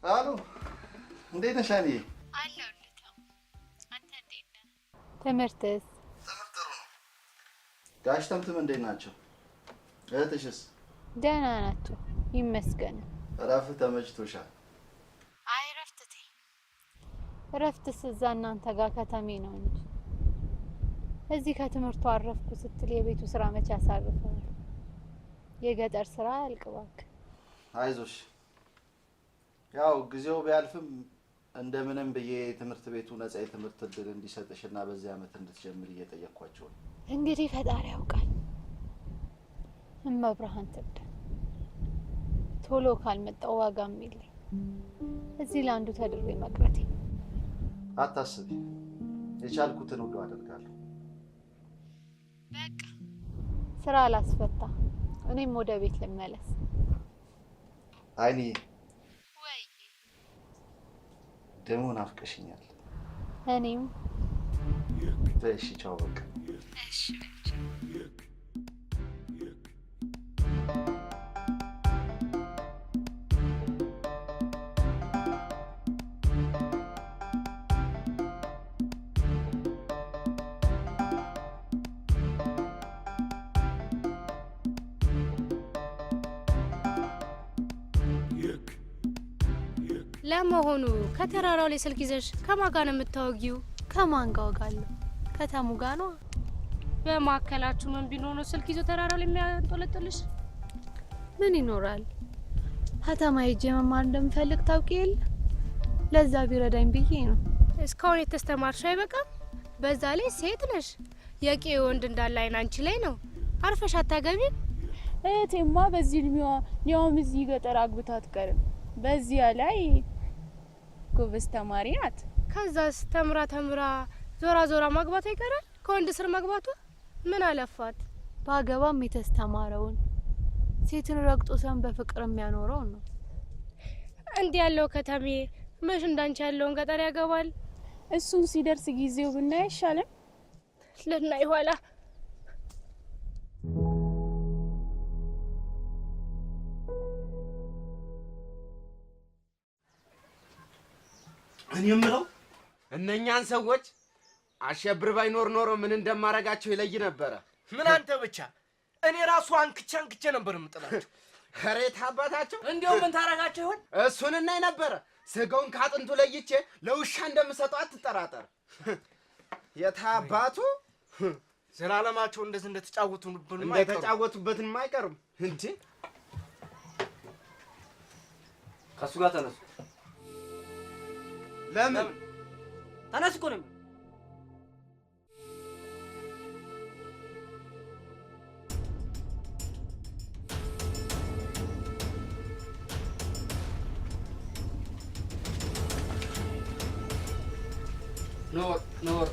አሉ እንዴት ነሽ አንዬ? አለሁልህ። አንተ እንዴት ነህ? ትምህርትስ? ትምህርት ጥሩ ነው። ጋሽ ተምትም እንዴት ናቸው? እህትሽስ? ደህና ናቸው ይመስገን። እረፍት ተመችቶሻል? አይ እረፍትስ እዛ እናንተ ጋር ከተሜ ነው እንጂ እዚህ ከትምህርቱ አረፍኩ ስትል የቤቱ ስራ መቼ አሳርፈዋል? የገጠር ስራ አልቅባክ። አይዞሽ ያው ጊዜው ቢያልፍም እንደምንም ብዬ ትምህርት ቤቱ ነፃ የትምህርት እድል እንዲሰጥሽና በዚህ አመት እንድትጀምር እየጠየቅኳቸው ነው። እንግዲህ ፈጣሪ ያውቃል። እመብርሃን ትርዳ። ቶሎ ካልመጣው ዋጋም የለኝ እዚህ ለአንዱ ተድሬ መቅረቴ። አታስቢ፣ የቻልኩትን ሁሉ አደርጋለሁ። በቃ ስራ አላስፈታ፣ እኔም ወደ ቤት ልመለስ። አይኔ ወይ ደሞ ናፍቀሽኛል። እኔም እሺ ቻው በቃ። እሺ ለመሆኑ ከተራራው ላይ ስልክ ይዘሽ ከማን ጋር ነው የምታወጊው? ከማን ጋር ወጋለሁ? ከተሙ ጋር ነው። በማከላችሁ ምን ቢኖር ነው ስልክ ይዞ ተራራው ላይ የሚያንጦለጥልሽ? ምን ይኖራል? ከተማ ሄጄ መማር እንደምፈልግ ታውቂ የለ? ለዛ ቢረዳኝ ብዬ ነው። እስካሁን የተስተማርሽ አይበቃም? በዛ ላይ ሴት ነሽ። የቄ ወንድ እንዳለ አይን አንቺ ላይ ነው። አርፈሽ አታገቢም? እህቴማ በዚህ እድሜዋ ያውም እዚህ ገጠር አግብታ አትቀርም። በዚያ ላይ ጎበዝ ተማሪ ናት። ከዛስ ተምራ ዞራ ማግባት አይቀራል? ከወንድ ስር ማግባቷ ምን አለፋት? ባገባም የተስተማረውን ሴትን ረግጦ ሰን በፍቅር የሚያኖረው ነው። እንዲህ ያለው ከተሜ መሽ እንዳንቺ ያለውን ገጠር ያገባል? እሱን ሲደርስ ጊዜው ብናይ አይሻልም? ለናይ ኋላ እኔ የምለው እነኛን ሰዎች አሸብር ባይኖር ኖሮ ምን እንደማረጋቸው ይለይ ነበር። ምን አንተ ብቻ እኔ ራሱ አንክቻ ነበር የምጥላቸው። ከሬት አባታቸው እንዴው ምን ታረጋቸው ይሆን? እሱን እናይ ነበር። ስጋውን ካጥንቱ ለይቼ ለውሻ እንደምሰጠው አትጠራጠር። የታባቱ ዘላለማቸው እንደተጫወቱበትም አይቀርም እንዴ። ከሱ ጋር ተነሱ። ለምን ተነስ እኮ ነው። ኖር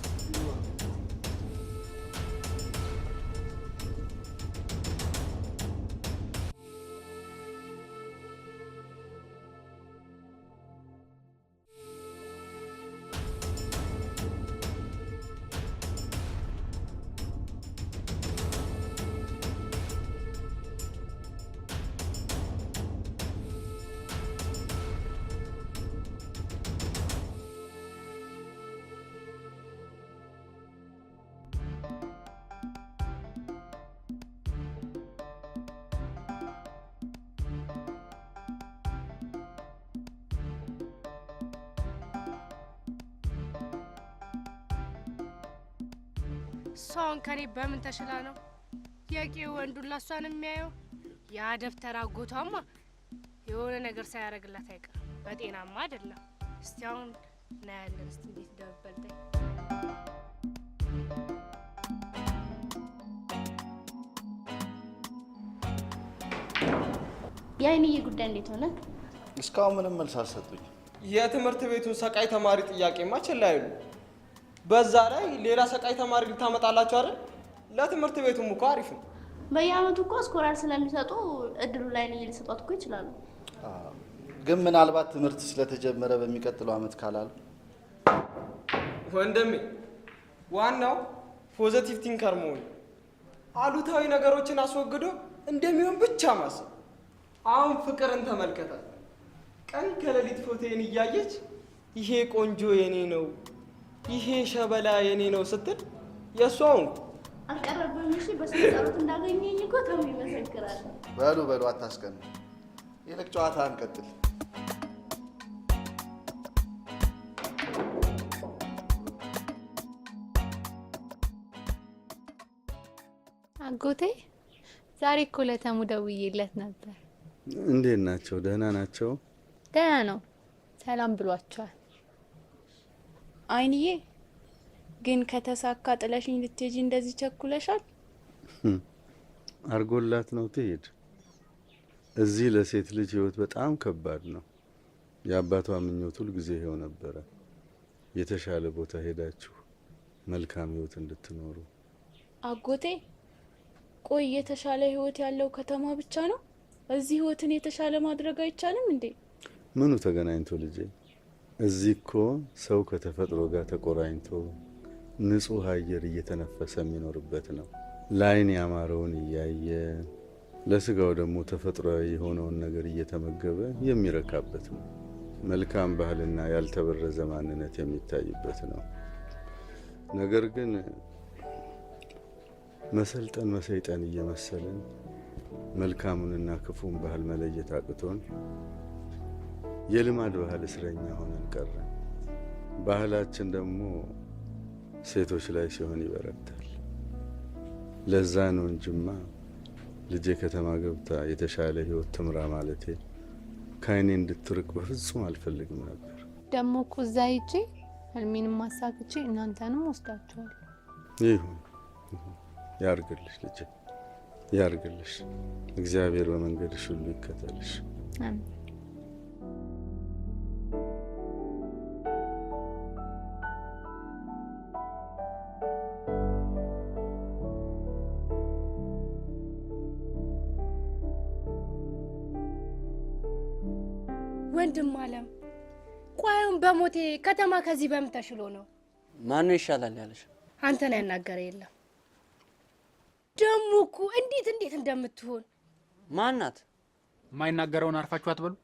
ሷን ከኔ በምን ተሽላ ነው የቄ ወንዱላ ሷን የሚያየው? ያ ደብተር አጎቷማ የሆነ ነገር ሳያረግላት አይቀርም። በጤናማ አይደለም። እስቲ አሁን እናያለን እስቲ እንዴት ደበልተኝ። የአይንዬ ጉዳይ እንዴት ሆነ? እስካሁን ምንም መልስ አልሰጡኝ። የትምህርት ቤቱን ሰቃይ ተማሪ ጥያቄማ ችላ አይሉ። በዛ ላይ ሌላ ሰቃይ ተማሪ ልታመጣላችሁ አይደል? ለትምህርት ቤቱም እኮ አሪፍ ነው። በየአመቱ እኮ ስኮላር ስለሚሰጡ እድሉ ላይ ነው ሊሰጧት እኮ ይችላሉ። ግን ምናልባት ትምህርት ስለተጀመረ በሚቀጥለው አመት ካላሉ ወንድሜ፣ ዋናው ፖዚቲቭ ቲንከር መሆን፣ አሉታዊ ነገሮችን አስወግዶ እንደሚሆን ብቻ ማሰብ። አሁን ፍቅርን ተመልከታት። ቀን ከሌሊት ፎቶዬን እያየች ይሄ ቆንጆ የኔ ነው፣ ይሄ ሸበላ የኔ ነው ስትል የሷው አልቀረብም። እሺ በስነ ጸሎት እንዳገኘኝ እኮ ተው ይመሰክራል። በሉ አታስቀኑ። ይልቅ ጨዋታ እንቀጥል። አጎቴ ዛሬ እኮ ለተሙ ደውዬለት ነበር። እንዴት ናቸው? ደህና ናቸው? ደህና ነው፣ ሰላም ብሏቸዋል። አይንዬ ግን ከተሳካ ጥለሽኝ ልትሄጂ እንደዚህ ቸኩለሻል? አርጎላት ነው ትሄድ። እዚህ ለሴት ልጅ ህይወት በጣም ከባድ ነው። የአባቷ ምኞት ሁል ጊዜ ይሄው ነበረ፣ የተሻለ ቦታ ሄዳችሁ መልካም ህይወት እንድትኖሩ። አጎቴ ቆይ የተሻለ ህይወት ያለው ከተማ ብቻ ነው? እዚህ ህይወትን የተሻለ ማድረግ አይቻልም እንዴ? ምኑ ተገናኝቶ ልጄ? እዚህ እኮ ሰው ከተፈጥሮ ጋር ተቆራኝቶ ንጹህ አየር እየተነፈሰ የሚኖርበት ነው። ለዓይን ያማረውን እያየ ለስጋው ደግሞ ተፈጥሯዊ የሆነውን ነገር እየተመገበ የሚረካበት ነው። መልካም ባህልና ያልተበረዘ ማንነት የሚታይበት ነው። ነገር ግን መሰልጠን መሰይጠን እየመሰለን መልካሙንና ክፉን ባህል መለየት አቅቶን የልማድ ባህል እስረኛ ሆነን ቀረን። ባህላችን ደግሞ ሴቶች ላይ ሲሆን ይበረታል። ለዛ ነው እንጅማ ልጄ ከተማ ገብታ የተሻለ ህይወት ትምራ ማለቴ ከአይኔ እንድትርቅ በፍጹም አልፈልግም ነበር። ደግሞ እኮ እዛ ሂጄ ህልሜንም ማሳክቼ እናንተንም ወስዳችኋል። ይሁን ያርግልሽ ልጄ፣ ያርግልሽ። እግዚአብሔር በመንገድሽ ሁሉ ይከተልሽ። አሜን። ወንድም አለም ቆይም በሞቴ ከተማ ከዚህ በምን ተሽሎ ነው? ማን ይሻላል ያለሽ? አንተን ያናገረ የለም። ደሞ እኮ እንዴት እንደምትሆን ማናት? የማይናገረውን አርፋችሁ አትበሉ።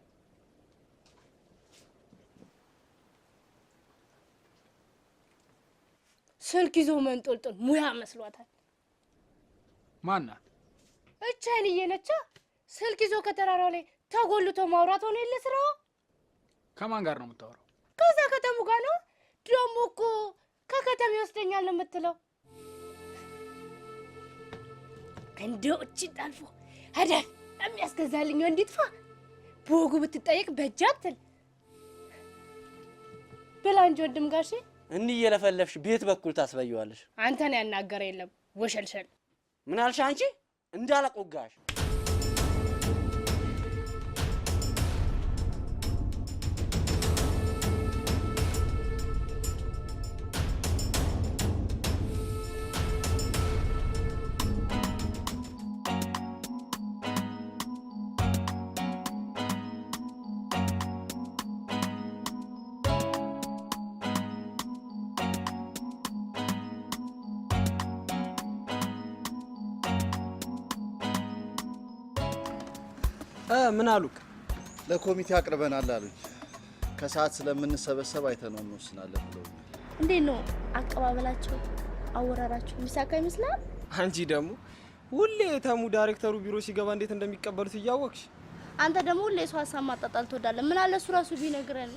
ስልክ ይዞ መንጦልጦል ሙያ መስሏታል። ማናት? እቻይንዬ ነቻ። ስልክ ይዞ ከተራራው ላይ ተጎልቶ ማውራት ሆነ የለ ስራው። ከማን ጋር ነው የምታወራው? ከዛ ከተሙ ጋር ነው። ደሞ እኮ ከከተማ ይወስደኛል ነው የምትለው። እንደው እቺ ጣልፎ አዳል የሚያስገዛልኝ እንዲጥፋ በወጉ ብትጠየቅ በጃትል ብላንጆ ወንድም ጋሼ እንዲህ እየለፈለፍሽ ቤት በኩል ታስበየዋለሽ። አንተን ያናገረ የለም ወሸልሸል። ምን አልሽ አንቺ? እንዳለቆጋሽ ምን አሉክ? ለኮሚቴ አቅርበናል አሉኝ። ከሰዓት ስለምንሰበሰብ አይተነው እንወስናለን ብለውኛል። እንዴት ነው አቀባበላቸው? አወራራቸው የሚሳካ ይመስላል? አንቺ ደግሞ ሁሌ ተሙ ዳይሬክተሩ ቢሮ ሲገባ እንዴት እንደሚቀበሉት እያወቅሽ አንተ ደግሞ ሁሌ ሰው ሀሳብ ማጣጣል ትወዳለህ። ምን አለ እሱ ራሱ ቢነግረን።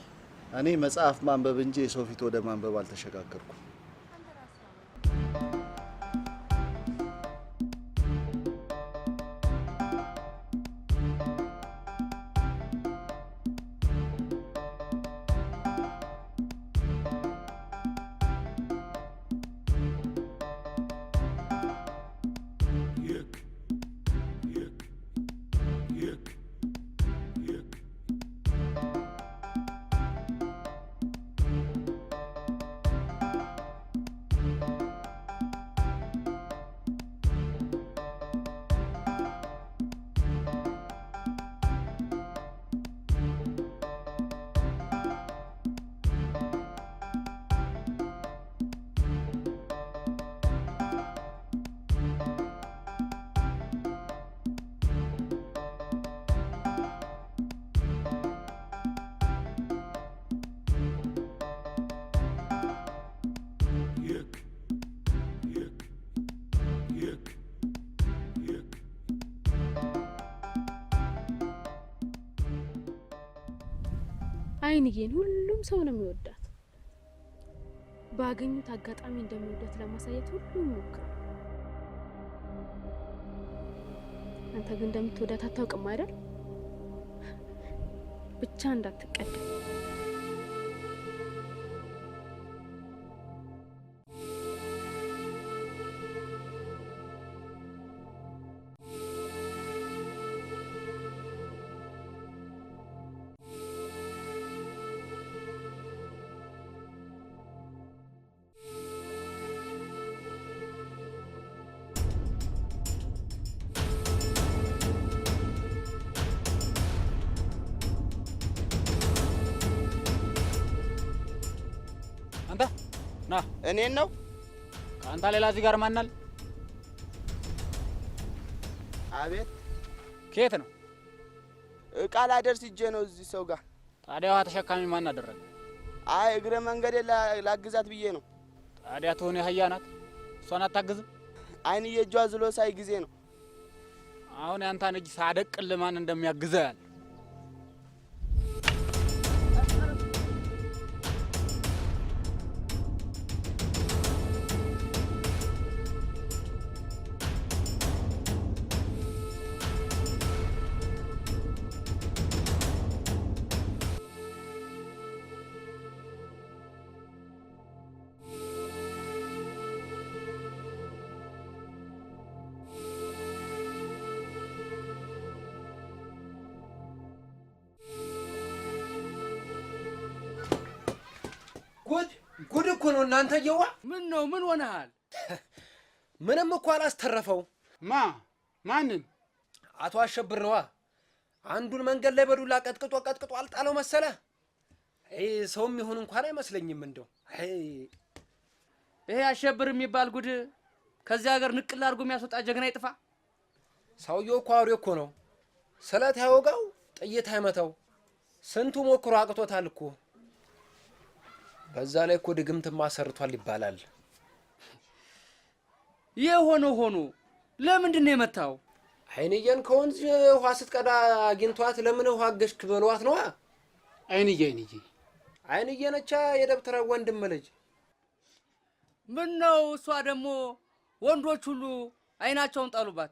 እኔ መጽሐፍ ማንበብ እንጂ የሰው ፊት ወደ ማንበብ አልተሸጋገርኩም። አይንዬን ሁሉም ሰው ነው የሚወዳት። ባገኙት አጋጣሚ እንደሚወዳት ለማሳየት ሁሉም ሞክረው። አንተ ግን እንደምትወዳት አታውቅም አይደል? ብቻ እንዳትቀደም። ና እኔን ነው? ካንተ ሌላ እዚህ ጋር ማናል? አቤት። ከየት ነው? እቃ ላደርስ ሂጄ ነው እዚህ ሰው ጋር። ታዲያ ውሃ ተሸካሚ ማን አደረገ? አይ እግረ መንገዴ ላግዛት ብዬ ነው። ታዲያ ትሆን ያህያ ናት? እሷን አታግዝም? አይንዬ እጇ ዝሎ ሳይ ጊዜ ነው። አሁን ያንተን እጅ ሳደቅል ማን እንደሚያግዘው ያለ ጉድ እኮ ነው እናንተ የዋ። ምን ነው? ምን ሆነሃል? ምንም እኮ አላስተረፈው። ማንን? አቶ አሸብር ነዋ። አንዱን መንገድ ላይ በዱላ ቀጥቅጦ አልጣለው መሰለ። ሰውም ይሁን እንኳን አይመስለኝም እንደው። ይሄ አሸብር የሚባል ጉድ ከዚህ ሀገር ንቅል አድርጎ የሚያስወጣ ጀግና ይጥፋ። ሰውየው እኮ አውሬ እኮ ነው። ስለት ያወጋው ጥይት አይመታው። ስንቱ ሞክሮ አቅቶታል እኮ። በዛ ላይ እኮ ድግምትማ ሰርቷል ይባላል። የሆነው ሆኖ ለምንድን ነው የመታው? አይንዬን ከወንዝ ውሃ ስትቀዳ አግኝቷት ለምን ውሃ አገሽክ በሏት ነዋ። አይንዬ ነቻ የደብተራ ወንድም ልጅ። ምን ነው እሷ ደግሞ ወንዶች ሁሉ አይናቸውን ጣሉባት።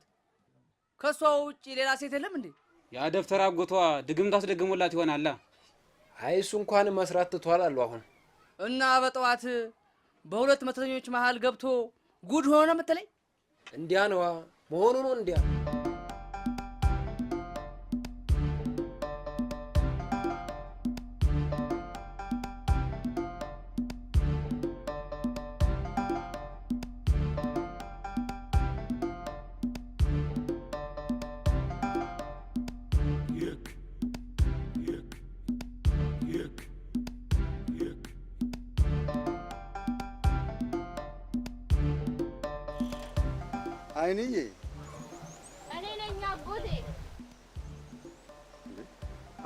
ከሷ ውጪ ሌላ ሴት የለም እንዴ? ያ ደብተራ አጎቷ ድግምት አስደግሞላት ይሆናል። አይ እሱ እንኳን መስራት ትቷል አሉ አሁን። እና በጠዋት በሁለት መተኞች መሃል ገብቶ ጉድ ሆነ መተለኝ። እንዲያ ነዋ መሆኑ ነው እንዲያ። አይንዬ እኔ ነኝ አጎቴ።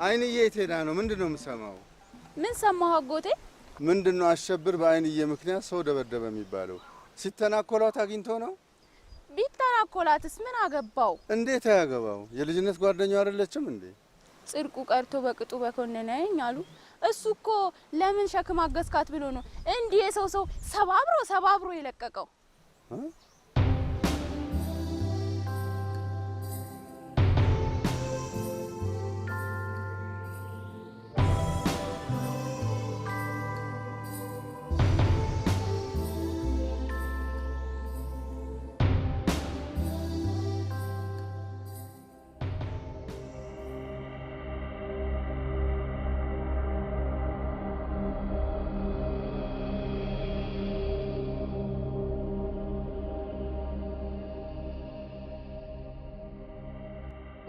አይንዬ የት ሄዳ ነው? ምንድነው የምሰማው? ምን ሰማህ አጎቴ? ምንድነው አሸብር በአይንዬ ምክንያት ሰው ደበደበ የሚባለው? ሲተናኮላት አግኝቶ ነው? ቢተናኮላትስ ምን አገባው? እንዴት አያገባው? የልጅነት ጓደኛው አይደለችም እንዴ? ጽድቁ ቀርቶ በቅጡ በኮነነኝ አሉ። እሱ እኮ ለምን ሸክም አገዝካት ብሎ ነው እንዲህ የሰው ሰባብሮ የለቀቀው።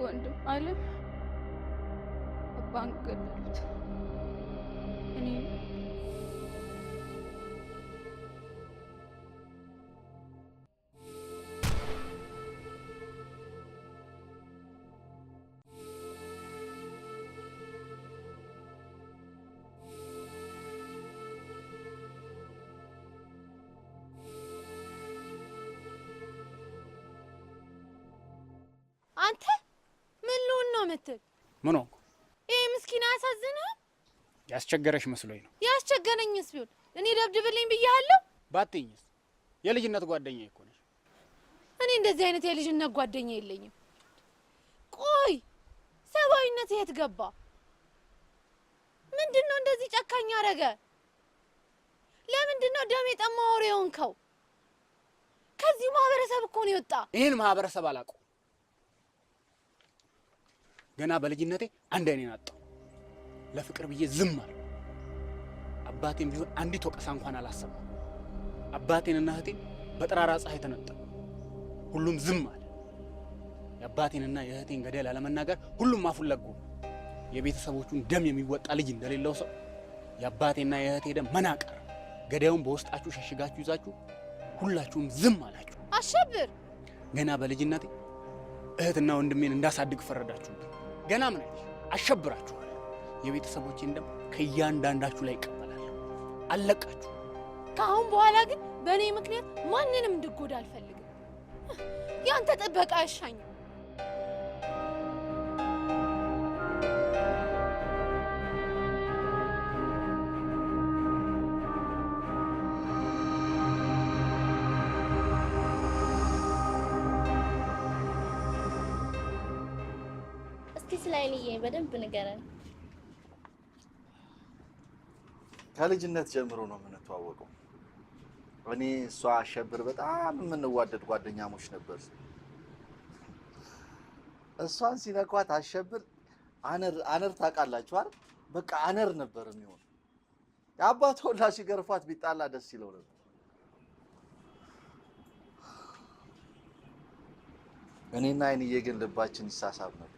ወንድም አለም አባን ገደሉት። እኔ አንተ ምን ልሁን ነው የምትል? ምን ሆንኩ? ይሄ ምስኪን አያሳዝንህም? ያስቸገረሽ መስሎኝ ነው። ያስቸገረኝስ ቢሆን እኔ ደብድብልኝ ብያለሁ። ባትይኝስ? የልጅነት ጓደኛዬ እኮ ነሽ። እኔ እንደዚህ አይነት የልጅነት ጓደኛ የለኝም። ቆይ ሰብአዊነት የት ገባ? ምንድነው እንደዚህ ጨካኝ አረገ? ለምንድነው ደም የጠማ ወሬ ሆንከው? ከዚህ ማህበረሰብ እኮ ነው የወጣ። ይሄን ማህበረሰብ አላውቀው። ገና በልጅነቴ አንድ አይኔን አጣሁ። ለፍቅር ብዬ ዝም አለ። አባቴም ቢሆን አንዲት ወቀሳ እንኳን አላሰማም። አባቴንና እህቴን በጠራራ ፀሐይ ተነጠቁ። ሁሉም ዝም አለ። የአባቴንና የእህቴን ገደል አለመናገር ሁሉም አፉን ለጉ። የቤተሰቦቹን ደም የሚወጣ ልጅ እንደሌለው ሰው የአባቴና የእህቴ ደም መናቀር፣ ገዳዩን በውስጣችሁ ሸሽጋችሁ ይዛችሁ ሁላችሁም ዝም አላችሁ። አሸብር ገና በልጅነቴ እህትና ወንድሜን እንዳሳድግ ፈረዳችሁብኝ። ገና ምን አይሽ አሸብራችኋል። የቤተሰቦቼን ደም ከእያንዳንዳችሁ ላይ ይቀበላል። አለቃችሁ። ከአሁን በኋላ ግን በእኔ ምክንያት ማንንም እንድጎዳ አልፈልግም። ያንተ ጥበቃ አይሻኝም። እስኪ ስለ አይንዬ በደንብ ንገረን። ከልጅነት ጀምሮ ነው የምንተዋወቀው። እኔ እሷ አሸብር በጣም የምንዋደድ ጓደኛሞች ነበር። እሷን ሲነኳት አሸብር አነር ታውቃላችሁ አይደል? በቃ አነር ነበር የሚሆን። የአባቷ ሁላ ሲገርፏት ቢጣላ ደስ ይለው ነበር። እኔና አይንዬ ግን ልባችን ይሳሳብ ነበር።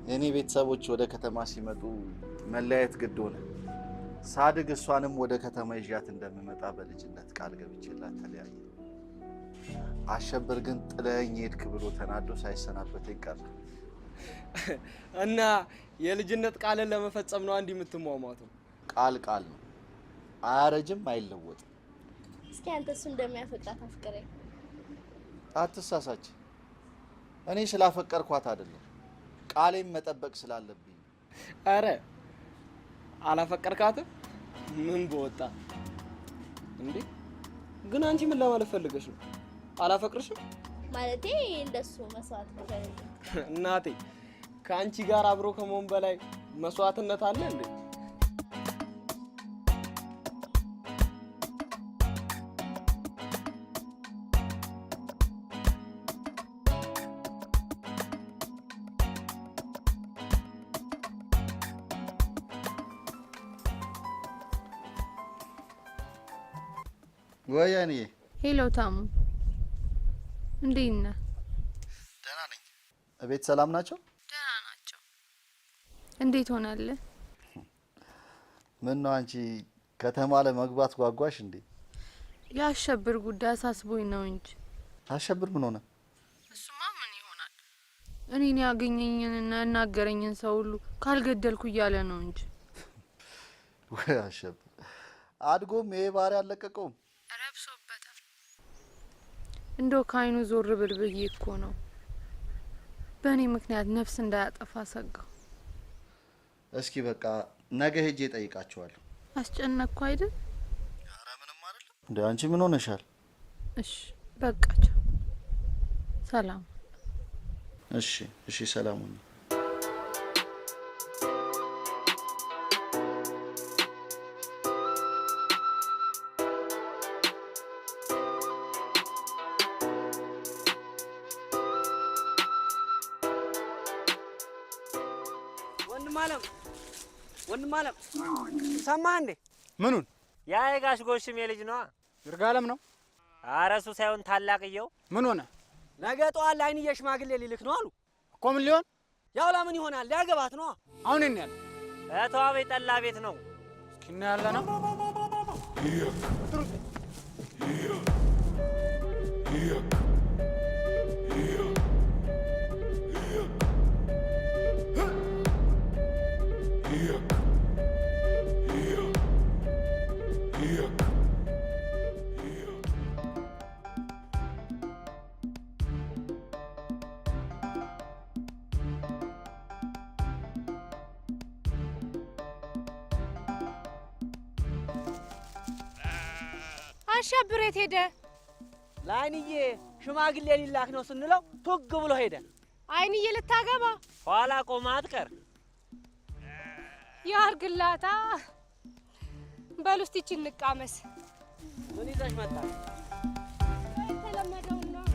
የኔ ቤተሰቦች ወደ ከተማ ሲመጡ መለያየት ግድ ሆነ። ሳድግ እሷንም ወደ ከተማ ይዣት እንደምመጣ በልጅነት ቃል ገብቼላት ተለያየ። አሸብር ግን ጥለኸኝ ሄድክ ብሎ ተናዶ ሳይሰናበተኝ ቀረ። እና የልጅነት ቃልን ለመፈጸም ነው አንድ የምትሟሟተው? ቃል ነው፣ አያረጅም፣ አይለወጥም። እስኪ አንተ እሱ እንደሚያፈቅራት አፍቅረኝ። አትሳሳች። እኔ ስላፈቀርኳት አይደለም፣ ቃሌን መጠበቅ ስላለብኝ። አረ አላፈቀርካትም? ምን በወጣ እንዴ? ግን አንቺ ምን ለማለት ፈልገሽ ነው? አላፈቅርሽም ማለቴ እንደሱ መስዋዕት ከፈለ እናቴ፣ ከአንቺ ጋር አብሮ ከመሆን በላይ መስዋዕትነት አለ እንዴ? ወያኔ ሄሎ ታሙ፣ እንዴት ነህ? ደህና ነኝ። እቤት ሰላም ናቸው? ደህና ናቸው። እንዴት ሆናለህ? ምን ነው አንቺ ከተማ ለመግባት ጓጓሽ እንዴ? የአሸብር ጉዳይ አሳስቦኝ ነው እንጂ። አሸብር ምን ሆነ? እሱማ ምን ይሆናል? እኔን ያገኘኝንና ያናገረኝን ሰው ሁሉ ካልገደልኩ እያለ ነው እንጂ። ወይ አሸብር አድጎም ይሄ ባህሪ አልለቀቀውም። ረብሶበታል። እንደው ከአይኑ ዞር ብል ብዬ እኮ ነው። በእኔ ምክንያት ነፍስ እንዳያጠፋ ሰጋው። እስኪ በቃ ነገ ሄጄ እጠይቃቸዋለሁ። አስጨነቅኩ አይደል? ኧረ ምንም አይደለም። እንደ አንቺ ምን ሆነሻል? እሺ በቃቸው። ሰላም። እሺ ሰላም ሁኚ። ወንድም አለም ሰማህ እንዴ? ምኑን? ያ የጋሽ ጎሽም የልጅ ነዋ። ይርጋለም ነው? ኧረ እሱ ሳይሆን ታላቅየው። ምን ሆነ? ነገ ጠዋት ለአይንዬ ሽማግሌ ሊልክ ነው አሉ እኮ። ምን ሊሆን? ያው ለምን ይሆናል? ሊያገባት ነዋ። አሁን እኔ ያለ እተዋቤ ጠላ ቤት ነው። እስኪ እና ያለ ነው አሸብር የት ሄደ? ለአይንዬ ሽማግሌ ሊላክ ነው ስንለው ቱግ ብሎ ሄደ። አይንዬ ልታገባ ኋላ ቆማ አትቀር። ያርግላታ። በሉ እስቲ ይህችን እንቃመስ። ምን ይዘሽ መጣሽ? የተለመደውን ነው።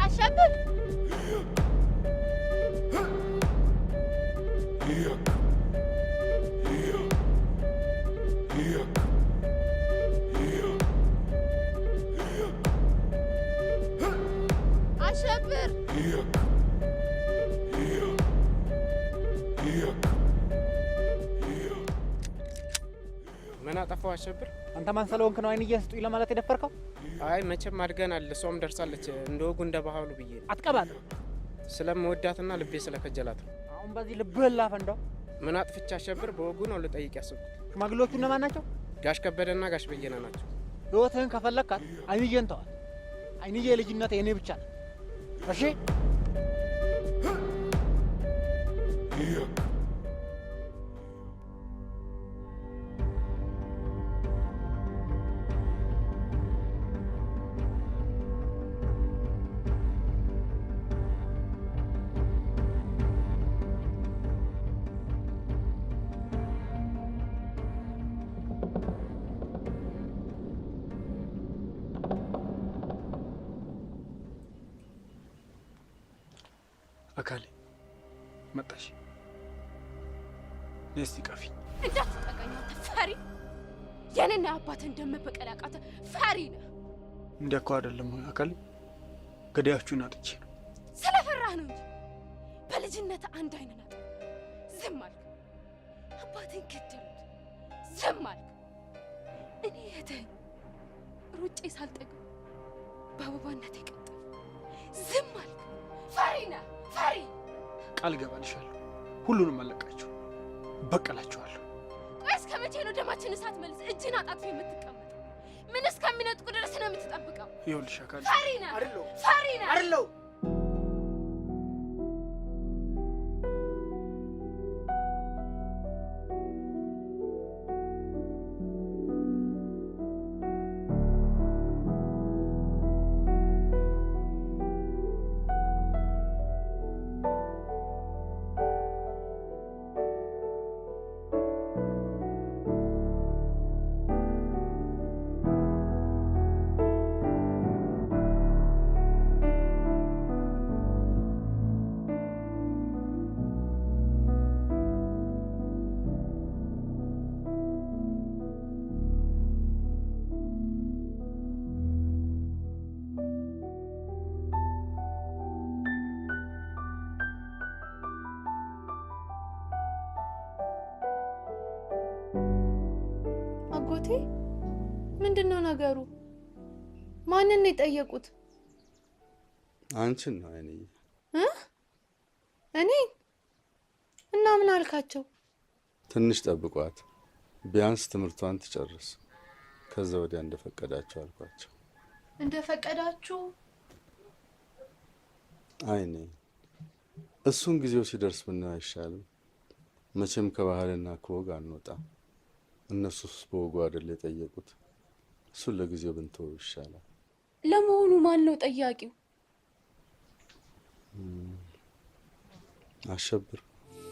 አሸብር አሸብር ምን አጠፋው አሸብር? አንተ ማን ስለሆንክ ነው አይንዬ ስጡኝ ለማለት የደፈርከው? አይ መቼም አድገናል፣ እሷም ደርሳለች። እንደ ወጉ እንደ ባህሉ ብዬ አትቀባል። ስለምወዳትና ልቤ ስለከጀላት ነው። አሁን በዚህ ልብህን ላፈንዳው። ምን አጥፍቼ አሸብር? በወጉ ነው ልጠይቅ ያሰብኩት። ሽማግሌዎቹ እነማን ናቸው? ጋሽ ከበደና ጋሽ በየነ ናቸው። ህይወትህን ከፈለግካት አይንዬን ተዋት። አይንዬ የልጅነት የኔ ብቻ ነው። እሺ አካሌ መጣሽ። ነስቲ ቀፊ እንዳትጠጋኝ አንተ ፈሪ! የኔና አባትን ደም በቀል ያቃተ ፈሪ ነህ። እንዲያ እኮ አይደለም አካሌ፣ ገዳያችሁን አጥቼ ነው። ስለፈራህ ነው እንጂ በልጅነት አንድ አይነት ናት። ዝም አልክ። አባትን ገደሉት። ዝም አልክ። እኔ እህትህን ሩጬ ሳልጠግብ በአበባነት የቀጠል ዝም አልክ። ፈሪ ነህ ፈሪ። ቃል ገባልሻለሁ፣ ሁሉንም አለቃችሁ በቀላችኋለሁ። ቆይ እስከ መቼ ነው ደማችን እሳት መልስ እጅን አጣጥፎ የምትቀመጠው? ምን እስከሚነጥቁ ድረስ ነው የምትጠብቀው? ይኸውልሽ አካሌ፣ ፈሪ ነህ ፈሪ ነህ አይደለው? አጎቴ ምንድነው ነገሩ? ማንን ነው የጠየቁት? አንቺን ነው አይንዬ። እኔ እና ምን አልካቸው? ትንሽ ጠብቋት፣ ቢያንስ ትምህርቷን ትጨርስ፣ ከዛ ወዲያ እንደፈቀዳችሁ አልኳቸው። እንደፈቀዳችሁ? አይኔ እሱን ጊዜው ሲደርስ ምን አይሻልም? መቼም ከባህልና ከወግ አንወጣም። እነሱስ በወጉ አይደል የጠየቁት? እሱን ለጊዜው ብንተው ይሻላል። ለመሆኑ ማን ነው ጠያቂው? አሸብር።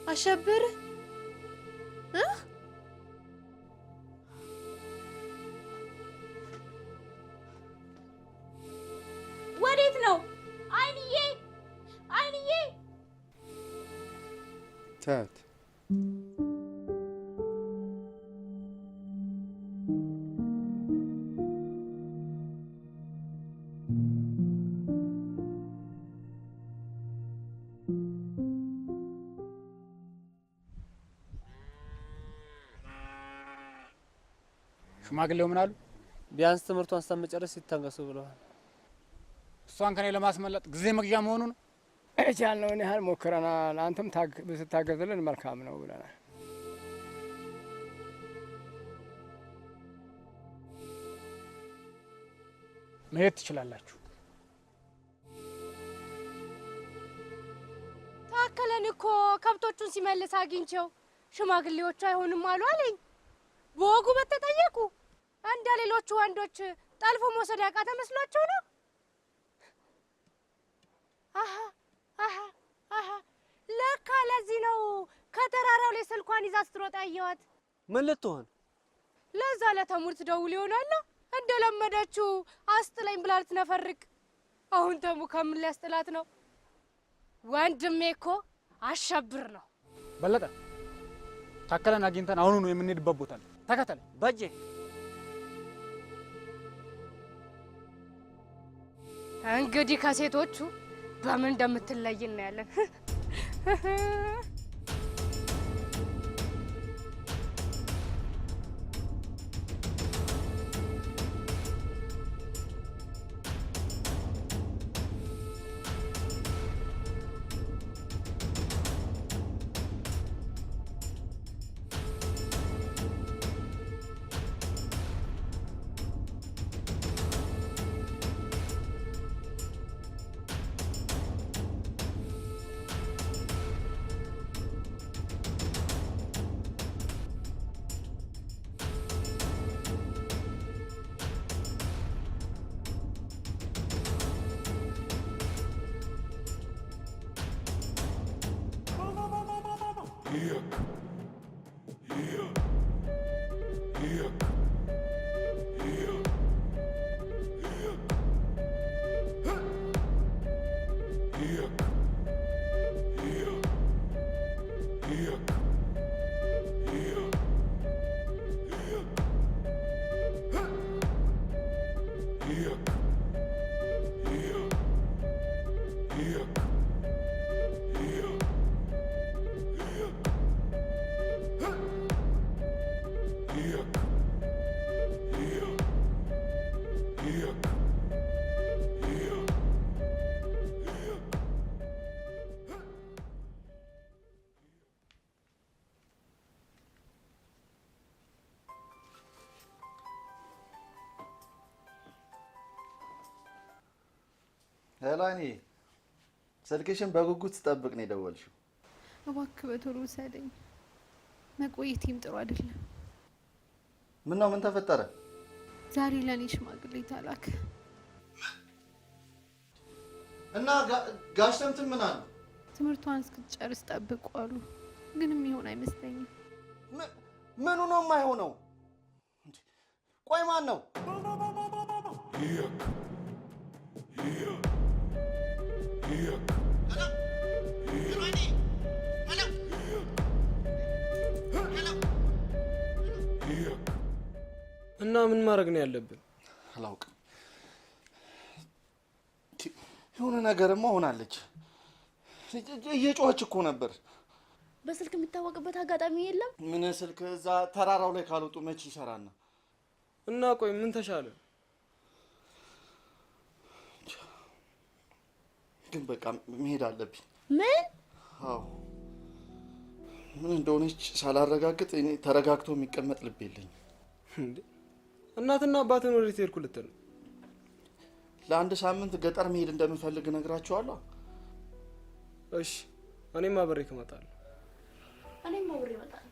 አሸብር? ወዴት ነው? አይንዬ አይንዬ! ታት ሽማግሌው ምን አሉ? ቢያንስ ትምህርቷን እስከምጨርስ ይታገሱ ብለዋል። እሷን ከኔ ለማስመለጥ ጊዜ መግዣ መሆኑ ነው። የቻልነውን ያህል ሞክረናል። አንተም ብትታገዝልን መልካም ነው ብለናል። መሄድ ትችላላችሁ። ታከለን እኮ ከብቶቹን ሲመልስ አግኝቸው ሽማግሌዎቹ አይሆንም አሉ አለኝ። በወጉ በተጠየቁ እንደ ሌሎቹ ወንዶች ጠልፎ መውሰድ ያቃተ መስሏቸው ነው። ለካ ለዚህ ነው ከተራራው ላይ ስልኳን ይዛ ስትሮጥ ያየኋት። ምን ልትሆን? ለዛ ለተሙርት ደውል ይሆናል እንደለመደችው አስጥለኝ ብላ ልትነፈርቅ። አሁን ተሙ ከምን ሊያስጥላት ነው? ወንድሜ እኮ አሸብር ነው። በለጠ ታከለን አግኝተን አሁኑ ነው የምንሄድበት ቦታ ነው። ተከተለ በጄ እንግዲህ ከሴቶቹ በምን እንደምትለይ እናያለን። ሄላኒ ስልክሽን በጉጉት ስጠብቅ ነው የደወልሽው። እባክህ በቶሎ ውሰደኝ። መቆየቴም ጥሩ አይደለም። ምን ነው? ምን ተፈጠረ? ዛሬ ለኔ ሽማግሌ ተላከ እና ጋሽ ተምትን ምን አሉ? ትምህርቷን እስክትጨርስ ጠብቁ አሉ። ግን የሚሆን አይመስለኝም። ምኑ ነው የማይሆነው? ቆይ ማን ነው? እና ምን ማድረግ ነው ያለብን? አላውቅም። የሆነ ነገርማ ሆናለች። እየጮኸች እኮ ነበር። በስልክ የሚታወቅበት አጋጣሚ የለም? ምን ስልክ? እዛ ተራራው ላይ ካልወጡ መቼ ይሰራና? እና ቆይ ምን ተሻለ? ግን በቃ መሄድ አለብኝ። ምን? አዎ ምን እንደሆነች ሳላረጋግጥ እኔ ተረጋግቶ የሚቀመጥ ልብ የለኝም። እንዴ እናትና አባትን ወዴት ሄድኩ ልትል? ለአንድ ሳምንት ገጠር መሄድ እንደምፈልግ እነግራቸዋለሁ። እሺ እኔም አብሬ እመጣለሁ። እኔም አብሬ እመጣለሁ።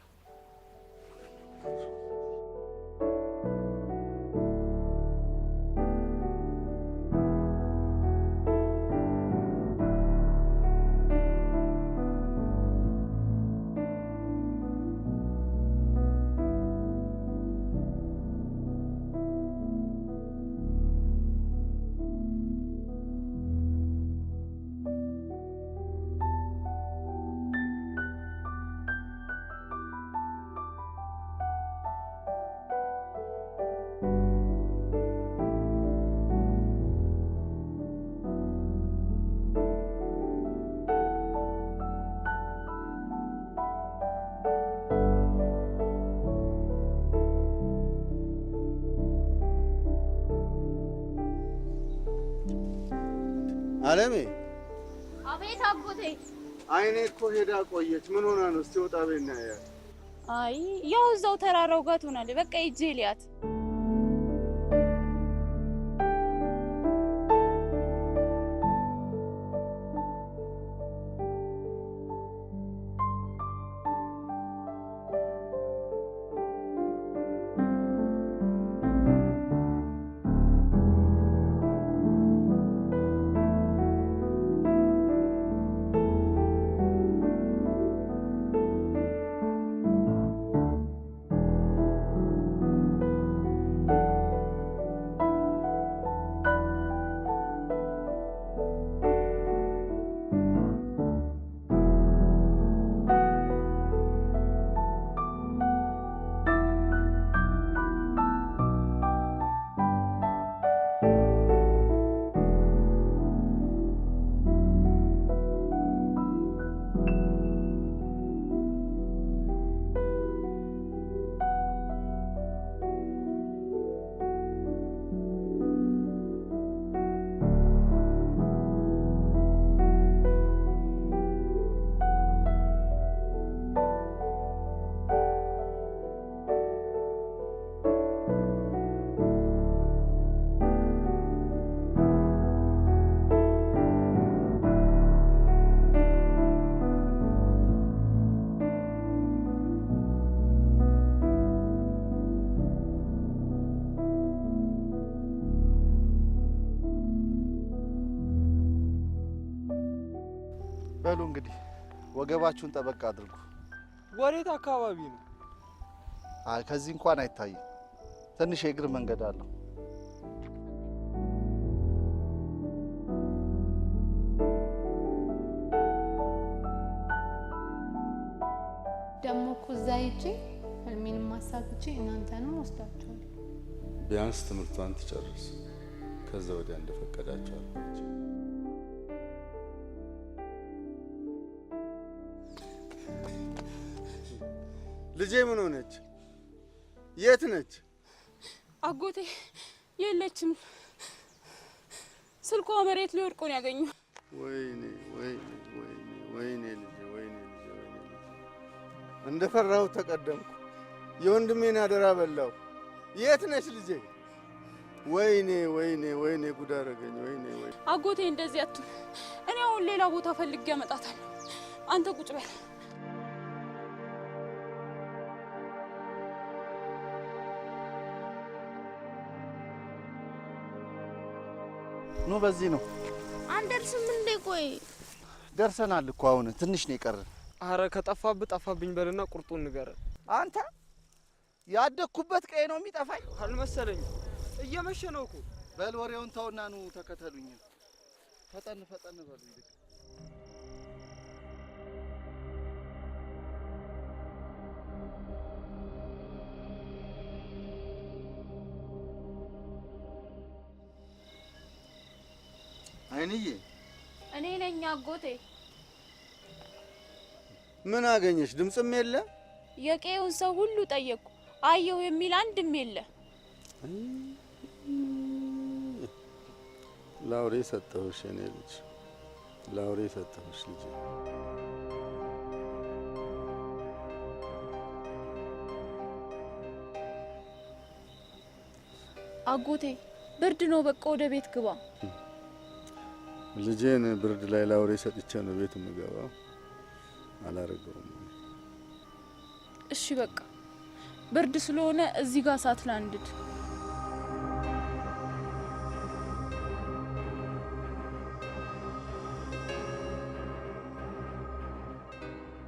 አለሜ አቤት አጎቴ። አይኔ እኮ ሄዳ ቆየች። ምን ሆና ነው? እስቲ ወጣ በይና ያያት። አይ ያው እዛው ተራራው ጋር ትሆናለች። በቃ ሂጅ ልያት። በሉ እንግዲህ ወገባችሁን ጠበቅ አድርጉ። ወዴት አካባቢ ነው? ከዚህ እንኳን አይታይም። ትንሽ የእግር መንገድ አለው። ደግሞ እኮ እዛ ሂጄ ህልሜንም ማሳክቼ እናንተንም ወስዳችኋለሁ። ቢያንስ ትምህርቷን ትጨርስ፣ ከዛ ወዲያ እንደፈቀዳችሁ አልኳቸው። ልጄ ምን ሆነች? የት ነች? አጎቴ የለችም። ስልኳ መሬት ላይ ወድቆ ነው ያገኘው። ወይኔ ወይኔ ወይኔ ወይኔ ልጄ ወይኔ ልጄ ወይኔ ልጄ፣ እንደፈራሁት ተቀደምኩ። የወንድሜን አደራ በላው። የት ነች ልጄ? ወይኔ ወይኔ ወይኔ ጉድ አደረገኝ። ወይኔ ወይኔ አጎቴ እንደዚህ አትሁን። እኔ አሁን ሌላ ቦታ ፈልጌ አመጣታለሁ። አንተ ቁጭ በል። ኑ በዚህ ነው። አንደርስም እንዴ? ቆይ ደርሰናል እኮ አሁን ትንሽ ነው የቀረን። አረ ከጠፋብህ ጠፋብኝ በልና ቁርጡን ንገረን። አንተ ያደኩበት ቀይ ነው የሚጠፋኝ አልመሰለኝም። እየመሸ ነው እኮ። በል ወሬውን ተውና ኑ ተከተሉኝ። ፈጠን ፈጠን በሉ ይልቅ። አይንዬ እኔ ነኝ አጎቴ። ምን አገኘሽ? ድምጽም የለ። የቀየውን ሰው ሁሉ ጠየቁ፣ አየሁ የሚል አንድም የለ። ላውሬ ሰጠሁሽ የኔ ልጅ፣ ላውሬ ሰጠሁሽ ልጄ። አጎቴ ብርድ ነው፣ በቃ ወደ ቤት ግባ። ልጄን ብርድ ላይ ላውሬ ሰጥቼ ነው ቤት የምገባው። አላረገውም። እሺ በቃ ብርድ ስለሆነ እዚህ ጋር እሳት ላንድድ።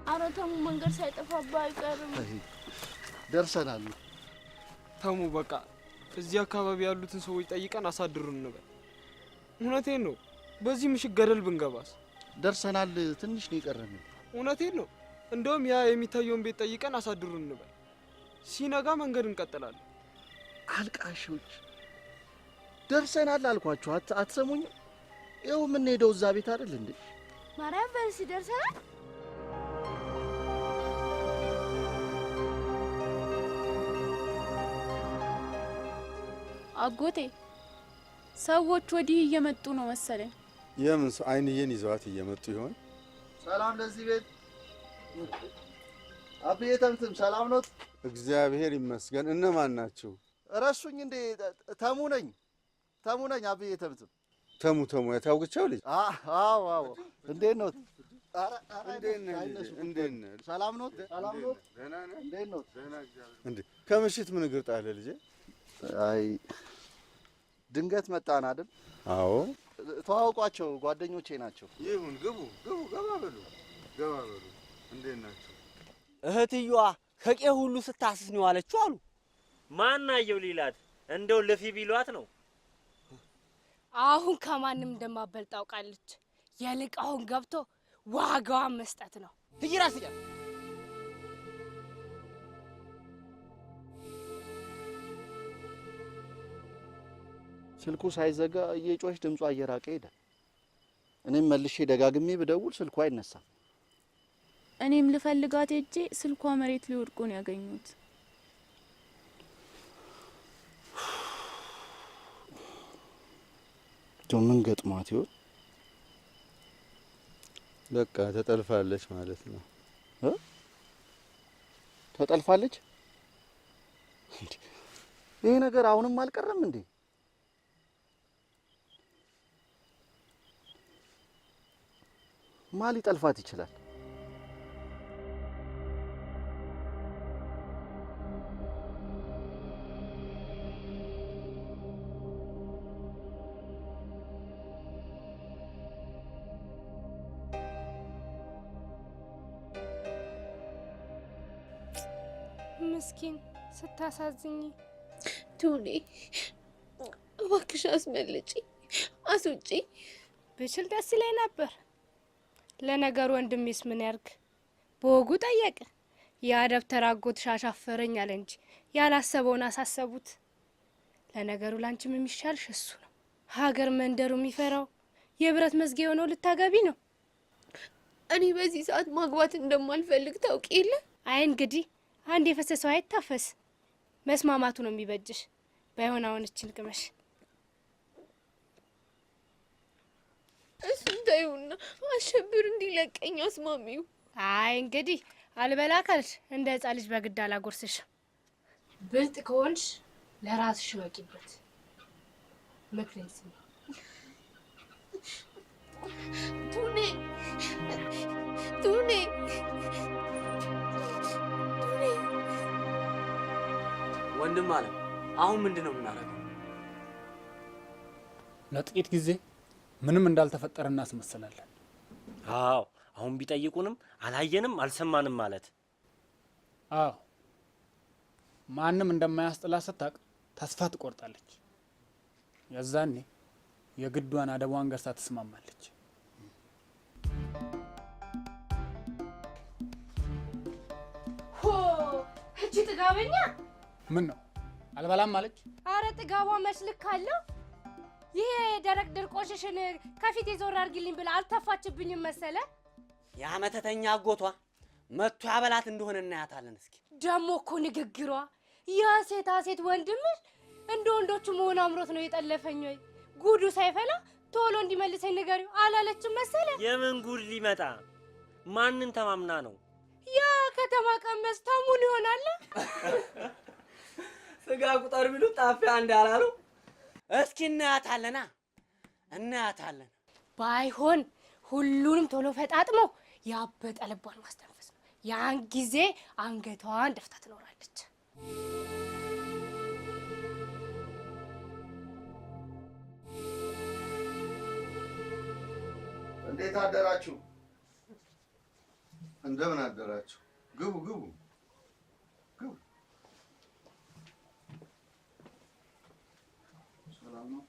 ኧረ ተሙ መንገድ ሳይጠፋብህ አይቀርም። ደርሰናል። ተሙ በቃ እዚህ አካባቢ ያሉትን ሰዎች ጠይቀን አሳድሩን እንበል። እውነቴን ነው። በዚህ ምሽግ ገደል ብንገባስ? ደርሰናል። ትንሽ ነው የቀረን። እውነቴን ነው። እንደውም ያ የሚታየውን ቤት ጠይቀን አሳድሩን እንበል። ሲነጋ መንገድ እንቀጥላለን። አልቃሾች ደርሰናል አልኳችሁ፣ አትሰሙኝም? ይኸው የምንሄደው እዛ ቤት አይደል እንዴ? ማርያም ቨርሲ ደርሰናል። አጎቴ ሰዎች ወዲህ እየመጡ ነው መሰለኝ። የምን ሰው አይንዬን ይዘዋት እየመጡ ይሆን? ሰላም ለዚህ ቤት። አብዬ ተምትም ሰላም ነው? እግዚአብሔር ይመስገን። እነማን ናቸው? ረሱኝ እንዴ? ተሙ ነኝ አብዬ ተምትም። ተሙ የታውቅቸው ልጅ? አዎ እንዴት ነው? ሰላም ነው? እንዴ ከምሽት ምን እግር ጣለ ልጄ? አይ ድንገት መጣን አይደል? አዎ ተዋውቋቸው፣ ጓደኞቼ ናቸው። ይሁን ግቡ፣ ገባ በሉ። እንዴት ናቸው? እህትየዋ ከቄ ሁሉ ስታስስ ነው አለችው አሉ። ማናየው ሊላት እንደው ለፊ ቢሏት ነው። አሁን ከማንም እንደማበልጥ ታውቃለች። የልቃውን ገብቶ ዋጋዋን መስጠት ነው። ትይራስ ስልኩ ሳይዘጋ እየጮሽ ድምጿ እየራቀ ሄደ። እኔም መልሼ ደጋግሜ ብደውል ስልኩ አይነሳም። እኔም ልፈልጋት ሄጄ ስልኳ መሬት ላይ ወድቆ ነው ያገኙት። ምን ገጥሟት ይሆን? በቃ ተጠልፋለች ማለት ነው። ተጠልፋለች? ይሄ ነገር አሁንም አልቀረም እንዴ? ማን ሊጠልፋት ይችላል? ምስኪን ስታሳዝኝ። ቱኒ እባክሽ አስመልጪ፣ አስውጪ። ብችል ደስ ይለኝ ነበር። ለነገሩ ወንድሜስ ምን ያርግ? በወጉ ጠየቀ። ያ ደብተር አጎትሽ አሻፈረኝ አለ እንጂ ያላሰበውን አሳሰቡት። ለነገሩ ላንቺም የሚሻልሽ እሱ ነው። ሀገር መንደሩ የሚፈራው የብረት መዝጊያ የሆነው ልታገቢ ነው። እኔ በዚህ ሰዓት ማግባት እንደማልፈልግ ታውቂ የለ? አይ እንግዲህ አንድ የፈሰሰው አይታፈስ። መስማማቱ ነው የሚበጅሽ። ባይሆን አሁን እችን ቅመሽ። እሱን ተይውና አሸብር እንዲለቀኝ አስማሚው። አይ እንግዲህ አልበላ ካልሽ እንደ ሕፃን ልጅ በግድ አላጎርስሽ። ብልጥ ከሆንሽ ለራስሽ ወቂበት። ምክሬን ስሚ። ቱኔ ወንድም አለ። አሁን ምንድነው የምናደርገው? ለጥቂት ጊዜ ምንም እንዳልተፈጠረ እናስመስላለን። አዎ አሁን ቢጠይቁንም አላየንም አልሰማንም ማለት። አዎ ማንም እንደማያስጥላ ስታውቅ ተስፋ ትቆርጣለች። የዛኔ የግዷን አደቧን ገርሳ ትስማማለች። ሆ እቺ ጥጋበኛ! ምን ነው አልበላም አለች? አረ ጥጋቧ መስልክ አለው። ይሄ ደረቅ ድርቆሽሽን ከፊት የዞር አድርጊልኝ ብላ አልተፋችብኝም መሰለ። የአመተተኛ አጎቷ መጥቶ ያበላት እንደሆነ እናያታለን። እስኪ ደሞ እኮ ንግግሯ ያ ሴታ ሴት ወንድምሽ እንደ ወንዶቹ መሆን አምሮት ነው የጠለፈኝ። ወይ ጉዱ ሳይፈላ ቶሎ እንዲመልሰኝ ንገሪው አላለችም መሰለ። የምን ጉድ ሊመጣ? ማንን ተማምና ነው? ያ ከተማ ቀመስ ተሙን ይሆናል። ስጋ ቁጠር ቢሉ ጣፊያ እንዳላሉ። እስኪ እናያታለና እናያታለን። ባይሆን ሁሉንም ቶሎ ፈጣጥሞ ያበጠ ልቧን ማስተንፈስ ነው። ያን ጊዜ አንገቷን ደፍታ ትኖራለች። እንዴት አደራችሁ? እንደምን አደራችሁ? ግቡ ግቡ ግቡ። ሰላም ነው?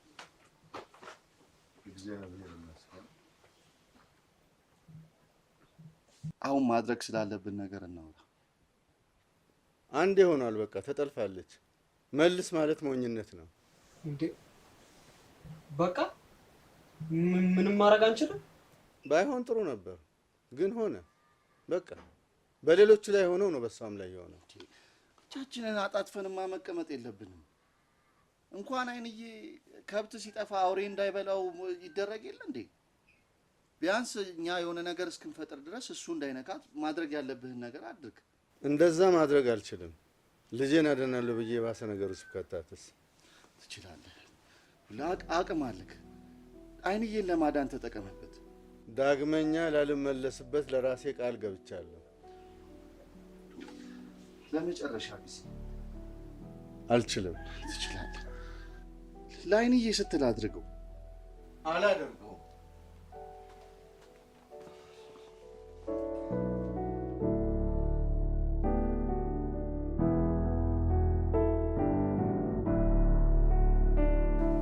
እግዚአብሔር ይመስገን። አሁን ማድረግ ስላለብን ነገር እናውራ። አንዴ ሆኗል። በቃ ተጠልፋለች። መልስ ማለት ሞኝነት ነው እንዴ? በቃ ምንም ማድረግ አንችልም። ባይሆን ጥሩ ነበር፣ ግን ሆነ። በቃ በሌሎቹ ላይ ሆነው ነው በሷም ላይ የሆነው። ብቻችንን አጣጥፈንማ መቀመጥ የለብንም። እንኳን አይንዬ ከብት ሲጠፋ አውሬ እንዳይበላው ይደረግ የለ እንዴ? ቢያንስ እኛ የሆነ ነገር እስክንፈጥር ድረስ እሱ እንዳይነካት ማድረግ ያለብህን ነገር አድርግ። እንደዛ ማድረግ አልችልም። ልጄን አድናለሁ ብዬ የባሰ ነገር ውስጥ ብከታትስ? ትችላለህ። አቅም አለህ። አይንዬን ለማዳን ተጠቀምበት። ዳግመኛ ላልመለስበት ለራሴ ቃል ገብቻለሁ። ለመጨረሻ ጊዜ። አልችልም። ትችላለህ። ለአይንዬ ስትል አድርገው። አላደርገውም።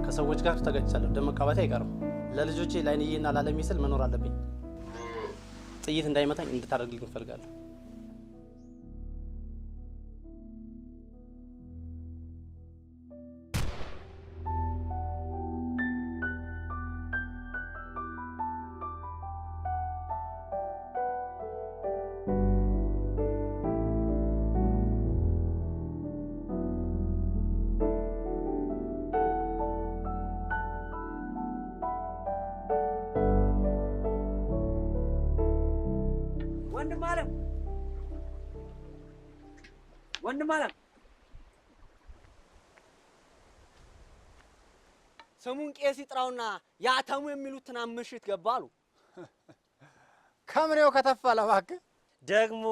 ከሰዎች ጋር ተገጭቻለሁ። ደም መቃባቴ አይቀርም። ለልጆቼ ለአይንዬና ላለሜ ስል መኖር አለብኝ። ጥይት እንዳይመታኝ እንድታደርግልኝ እፈልጋለሁ። ወንድም አለም ስሙን ቄስ ይጥራውና ያተሙ የሚሉትን ምሽት ገባሉ። ከምኔው ከተፋለ እባክህ። ደግሞ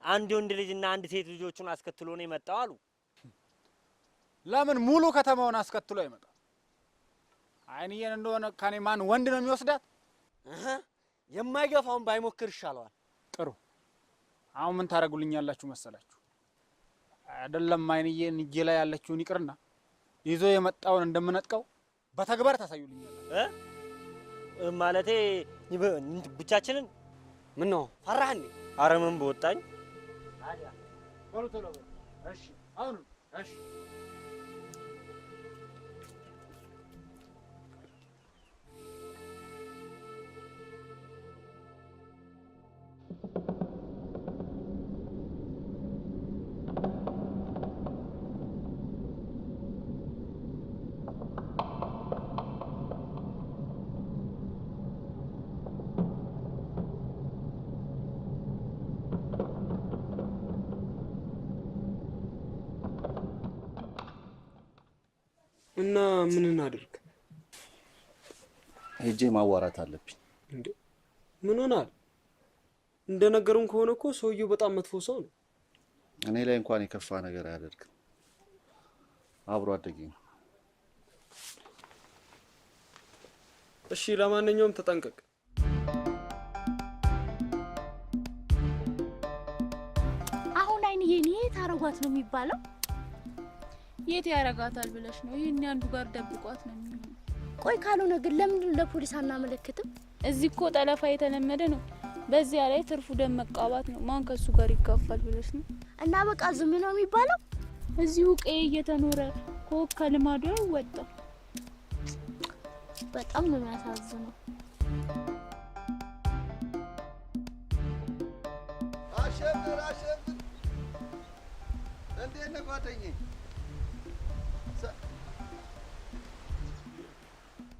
አንድ ወንድ ልጅና አንድ ሴት ልጆቹን አስከትሎ ነው የመጣው አሉ። ለምን ሙሉ ከተማውን አስከትሎ ይመጣል? አይንዬን እንደሆነ ከኔ ማን ወንድ ነው የሚወስዳት? የማይገፋውን ባይሞክር ይሻለዋል። ጥሩ። አሁን ምን ታደርጉልኛላችሁ መሰላችሁ? አይደለም አይንዬን እጄ ላይ ያለችውን ይቅርና ይዞ የመጣውን እንደምነጥቀው በተግባር ታሳዩልኛላችሁ። ማለቴ ብቻችንን? ምን ነው ፈራህ እንዴ? ኧረ ምን በወጣኝ። ታዲያ ቶሎ ቶሎ በል። እሺ አሁን እሺ እና ምን እናድርግ? ሄጄ ማዋራት አለብኝ። እንዴ ምን ሆናል? እንደነገሩን ከሆነ እኮ ሰውየው በጣም መጥፎ ሰው ነው። እኔ ላይ እንኳን የከፋ ነገር አያደርግም። አብሮ አደጌ ነው። እሺ ለማንኛውም ተጠንቀቅ። አሁን አይንዬን የት አረጓት ነው የሚባለው? የት ያረጋታል ብለሽ ነው? ይሄን አንዱ ጋር ደብቋት ነው የሚሆነው። ቆይ ካልሆነ ግን ለምንድን ለፖሊስ አናመለክትም? እዚህ እኮ ጠለፋ የተለመደ ነው። በዚያ ላይ ትርፉ ደም መቃባት ነው። ማን ከሱ ጋር ይጋፋል ብለሽ ነው? እና በቃ ዝም ነው የሚባለው? እዚሁ ቀይ እየተኖረ ኮክ ከልማዱ ወጣ። በጣም ነው የሚያሳዝነው። አሸብር እንዴት ነህ ጓደኛዬ?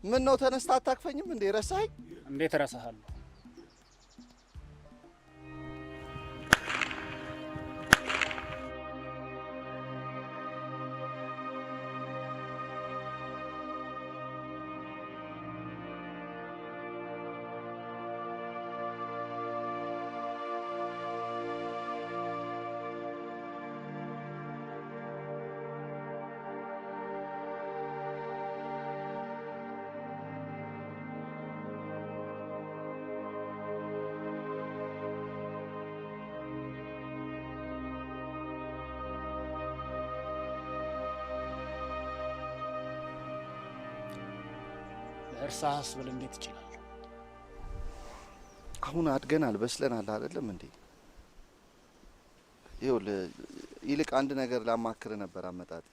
ምን ነው ተነስታ አታክፈኝም እንዴ? ረሳኸኝ? እንዴት ረሳሃለሁ? እርሳስ ብል እንዴት ይችላል? አሁን አድገናል፣ በስለናል አይደለም እንዴ? ይኸውልህ ይልቅ አንድ ነገር ላማክር ነበር አመጣጤ።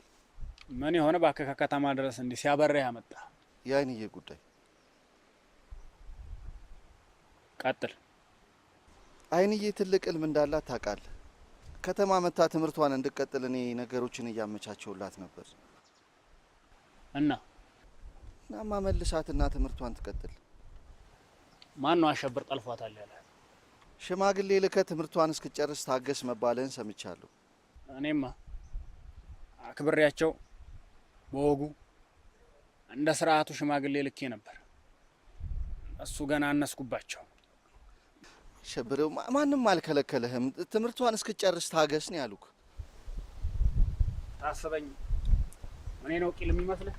ምን የሆነ እባክህ ከከተማ ድረስ እንዲህ ሲያበረህ ያመጣ? የአይንዬ ጉዳይ። ቀጥል። አይንዬ ትልቅ ህልም እንዳላት ታውቃለህ። ከተማ መታ ትምህርቷን እንድትቀጥል እኔ ነገሮችን እያመቻቸውላት ነበር። እና እናማ መልሳትና ትምህርቷን ትቀጥል። ማን ነው አሸብር ጠልፏታል ያለ? ሽማግሌ ልከ ትምህርቷን እስክጨርስ ታገስ መባልን ሰምቻለሁ። እኔማ አክብሬያቸው በወጉ እንደ ስርዓቱ ሽማግሌ ልኬ ነበር። እሱ ገና አነስኩባቸው። አሸብር ማንም አልከለከለህም። ትምህርቷን እስክጨርስ ታገስ ነው ያሉክ። ታስበኝ እኔ ነው ቂል የሚመስልህ?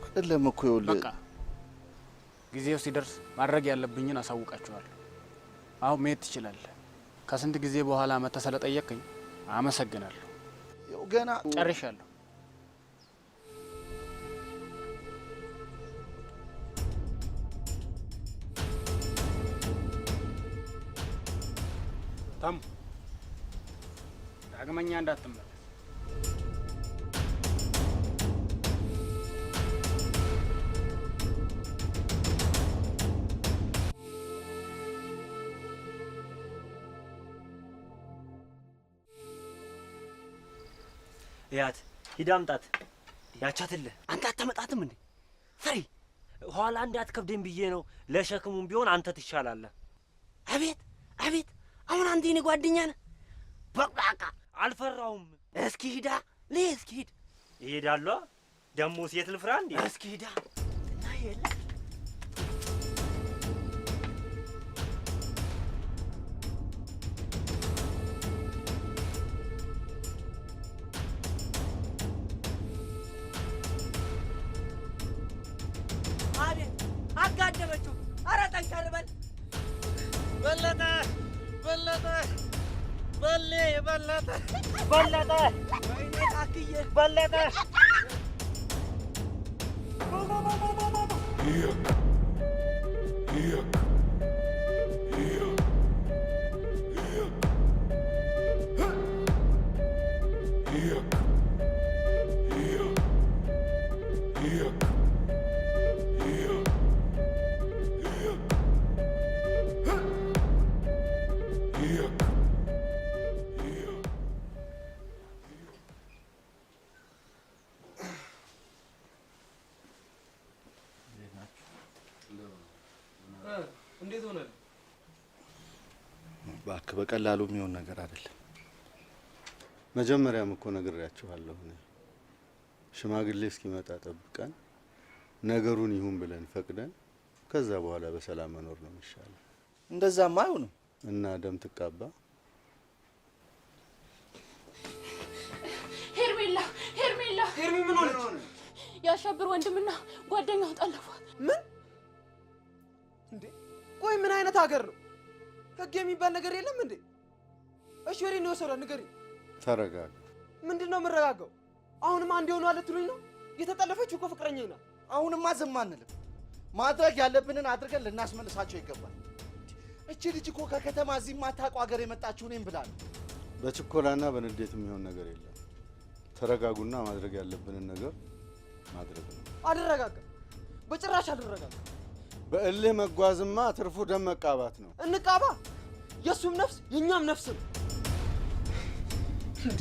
አይደለም እኮ ይኸውልህ፣ በቃ ጊዜው ሲደርስ ማድረግ ያለብኝን አሳውቃችኋለሁ። አሁን መሄድ ትችላለህ። ከስንት ጊዜ በኋላ መተህ ስለጠየቅኝ አመሰግናለሁ። ያው ገና ጨርሻለሁ። ታም ዳግመኛ እንዳትመለስ። ያት ሂድ አምጣት። ያቻትልህ አንተ አታመጣትም እንዴ? ፈሪ ኋላ እንዳትከብደኝ ብዬ ነው። ለሸክሙም ቢሆን አንተ ትሻላለህ። አቤት አቤት! አሁን አንተ የኔ ጓደኛ ነህ። በቃ አልፈራውም። እስኪ ሂዳ እስኪ ሂድ። እሄዳለሁ። ደሞ ሴት ልፍራ እንዴ? እስኪ ሂዳ እና የለ አጋደመችው። ኧረ ጠንከር በል በለጠ በለጠ በሌ በለጠ በለጠ ወይኔ ታክዬ በለጠ እንዴት ሆነ? እባክህ በቀላሉ የሚሆን ነገር አይደለም። መጀመሪያም እኮ ነግሬያችኋለሁ። ሽማግሌ እስኪመጣ ጠብቀን ነገሩን ይሁን ብለን ፈቅደን ከዛ በኋላ በሰላም መኖር ነው የሚሻለው። እንደዛማ አይሆንም እና ደም ትቃባ። ሄርሜላ ሄርሚ ምን ሆነች? ያሸብር ወንድምና ጓደኛው ጠለፏት። ምን እንዴ? ቆይ ምን አይነት ሀገር ነው? ህግ የሚባል ነገር የለም እንዴ? እሺ ወሬ ነው ወሰራ ንገሪኝ። ተረጋጋ። ምንድነው የምረጋጋው? አሁንም አንድ የሆነ አለ ትሉኝ ነው? የተጠለፈችው እኮ ፍቅረኛዬ ናት። አሁንማ ዝም አንልም። ማድረግ ያለብንን አድርገን ልናስመልሳቸው ይገባል። እቺ ልጅ እኮ ከከተማ እዚህ የማታውቀው ሀገር የመጣችው እኔም ብላ ነው። በችኮላና በንዴት የሚሆን ነገር የለም። ተረጋጉና ማድረግ ያለብንን ነገር ማድረግ ነው። አልረጋጋም፣ በጭራሽ አልረጋጋም። በእልህ መጓዝማ ትርፉ ደም መቃባት ነው። እንቃባ። የእሱም ነፍስ የእኛም ነፍስ ነው። እንዴ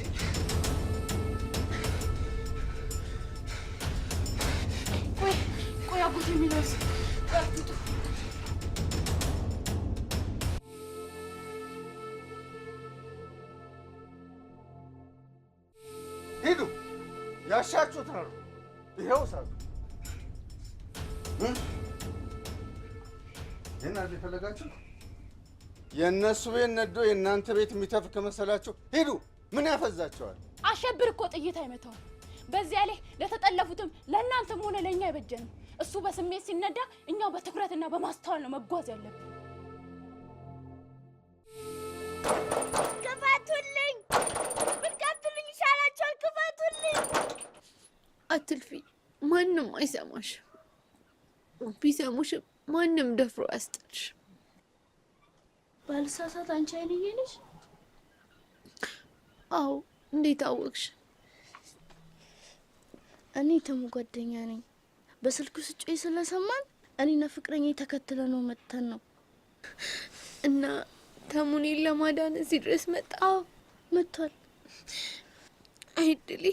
ቆይ አጎቴ የሚለውስ ቀርቱ ሂዱ፣ ያሻችሁት ነው። ይሄው ሳቱ ይሄን አይደል የፈለጋችሁ? የእነሱ ቤት ነዶ የእናንተ ቤት የሚተፍ ከመሰላችሁ ሂዱ። ምን ያፈዛቸዋል? አሸብር እኮ ጥይት አይመታውም። በዚያ ላይ ለተጠለፉትም ለእናንተም ሆነ ለእኛ አይበጀንም። እሱ በስሜት ሲነዳ እኛው በትኩረትና በማስተዋል ነው መጓዝ ያለብን። ክፈቱልኝ! ብትከፍቱልኝ ይሻላችኋል። ክፈቱልኝ! አትልፊ፣ ማንም አይሰማሽ። ቢሰሙሽም ማንም ደፍሮ ያስጥልሽ። ባልሳሳት አንቺ አይንዬ ነሽ? አዎ። እንዴት አወቅሽ? እኔ ተሙ ጓደኛ ነኝ። በስልኩ ስጮይ ስለሰማን እኔና ፍቅረኛ ተከትለ ነው መጥተን ነው። እና ተሙኔን ለማዳን እዚህ ድረስ መጣ? አዎ መጥቷል። አይድሌ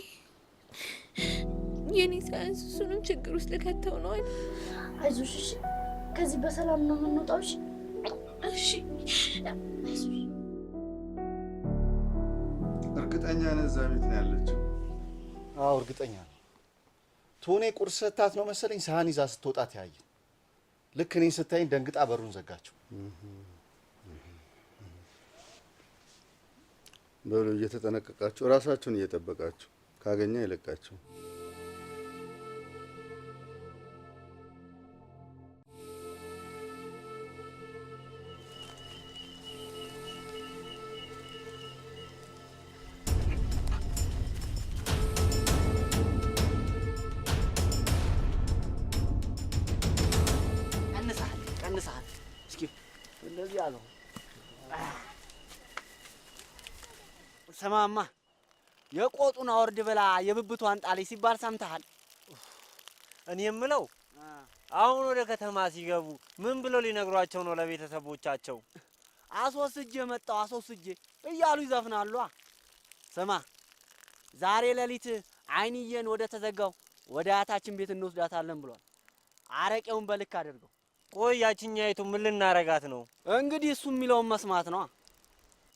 የኔ ሳያንስ እሱንም ችግር ውስጥ ልከተው ነው አይደል? አይዞሽ እሺ። ከዚህ በሰላም ነው የምንወጣው እሺ? እሺ አይዞሽ። እርግጠኛ ነህ እዛ ቤት ነው ያለችው? አዎ እርግጠኛ ነኝ። ቶኔ ቁርስ ሰታት ነው መሰለኝ ሳህን ይዛ ስትወጣ ተያየ። ልክ እኔን ስታይኝ ደንግጣ በሩን ዘጋችው። በሉ እየተጠነቀቃችሁ ራሳችሁን እየጠበቃችሁ ካገኘ ይለቃችሁ። ቀንሳል። እስኪ እንደዚህ አለው። ሰማማ የቆጡን አወርድ ብላ የብብቷን ጣለች ሲባል ሰምተሃል? እኔ የምለው አሁን ወደ ከተማ ሲገቡ ምን ብለው ሊነግሯቸው ነው ለቤተሰቦቻቸው? አስወስጄ መጣሁ አስወስጄ እያሉ ይዘፍናሉ። ስማ ዛሬ ሌሊት አይንዬን ወደ ተዘጋው ወደ አያታችን ቤት እንወስዳታለን ብሏል። አረቄውን በልክ አድርገው። ቆይ ያቺኛይቱ ምን ልናረጋት ነው? እንግዲህ እሱ የሚለውን መስማት ነው።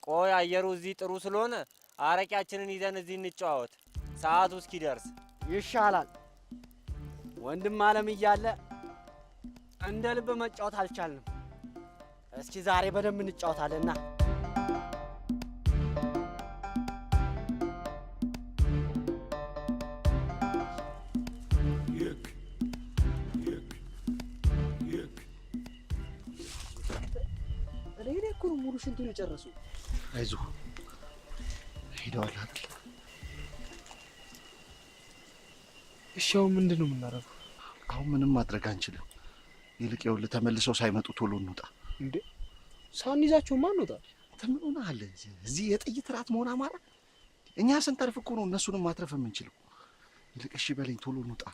ቆይ አየሩ እዚህ ጥሩ ስለሆነ አረቂያችንን ይዘን እዚህ እንጫወት፣ ሰዓቱ እስኪደርስ ይሻላል። ወንድም አለም እያለ እንደ ልብ መጫወት አልቻልንም። እስኪ ዛሬ በደንብ እንጫወታለንና ሙሉ ሽንቱን የጨረሱ አይዞህ ሄደዋል አይደል? እሺ አሁን ምንድን ነው የምናደርገው? አሁን ምንም ማድረግ አንችልም። ይልቅ ይኸውልህ ተመልሰው ሳይመጡ ቶሎ እንውጣ። እንዴ ሳንይዛቸው ማን እንውጣ? ምን ሆነሃል? እዚህ የጥይት ራት መሆን አማራ? እኛ ስንተርፍ እኮ ነው እነሱንም ማትረፍ የምንችለው። ይልቅ እሺ በለኝ ቶሎ እንውጣ።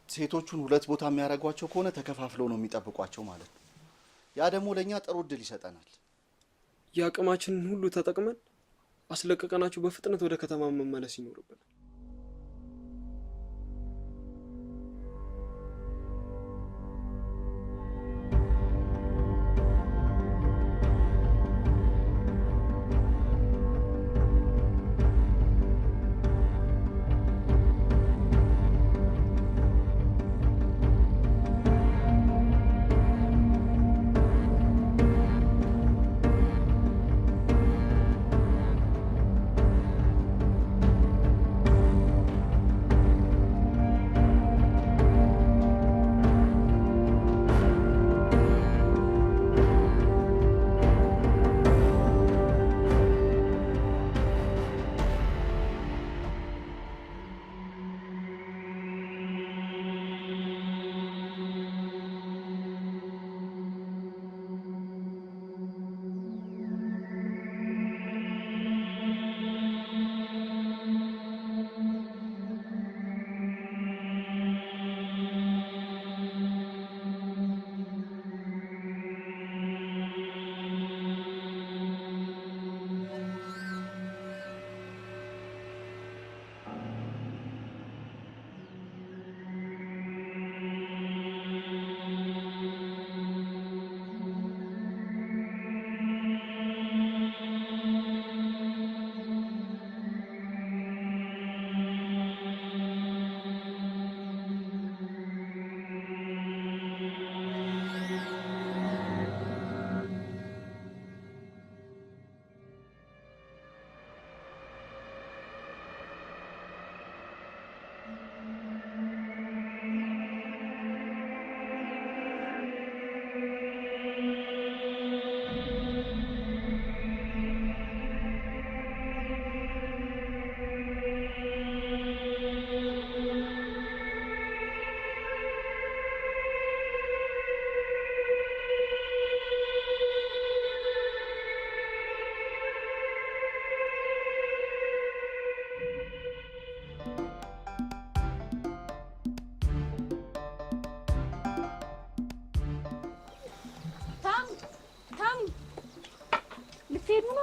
ሴቶቹን ሁለት ቦታ የሚያደርጓቸው ከሆነ ተከፋፍለው ነው የሚጠብቋቸው ማለት ነው። ያ ደግሞ ለኛ ጥሩ እድል ይሰጠናል። የአቅማችንን ሁሉ ተጠቅመን አስለቀቀናቸው በፍጥነት ወደ ከተማ መመለስ ይኖርብናል።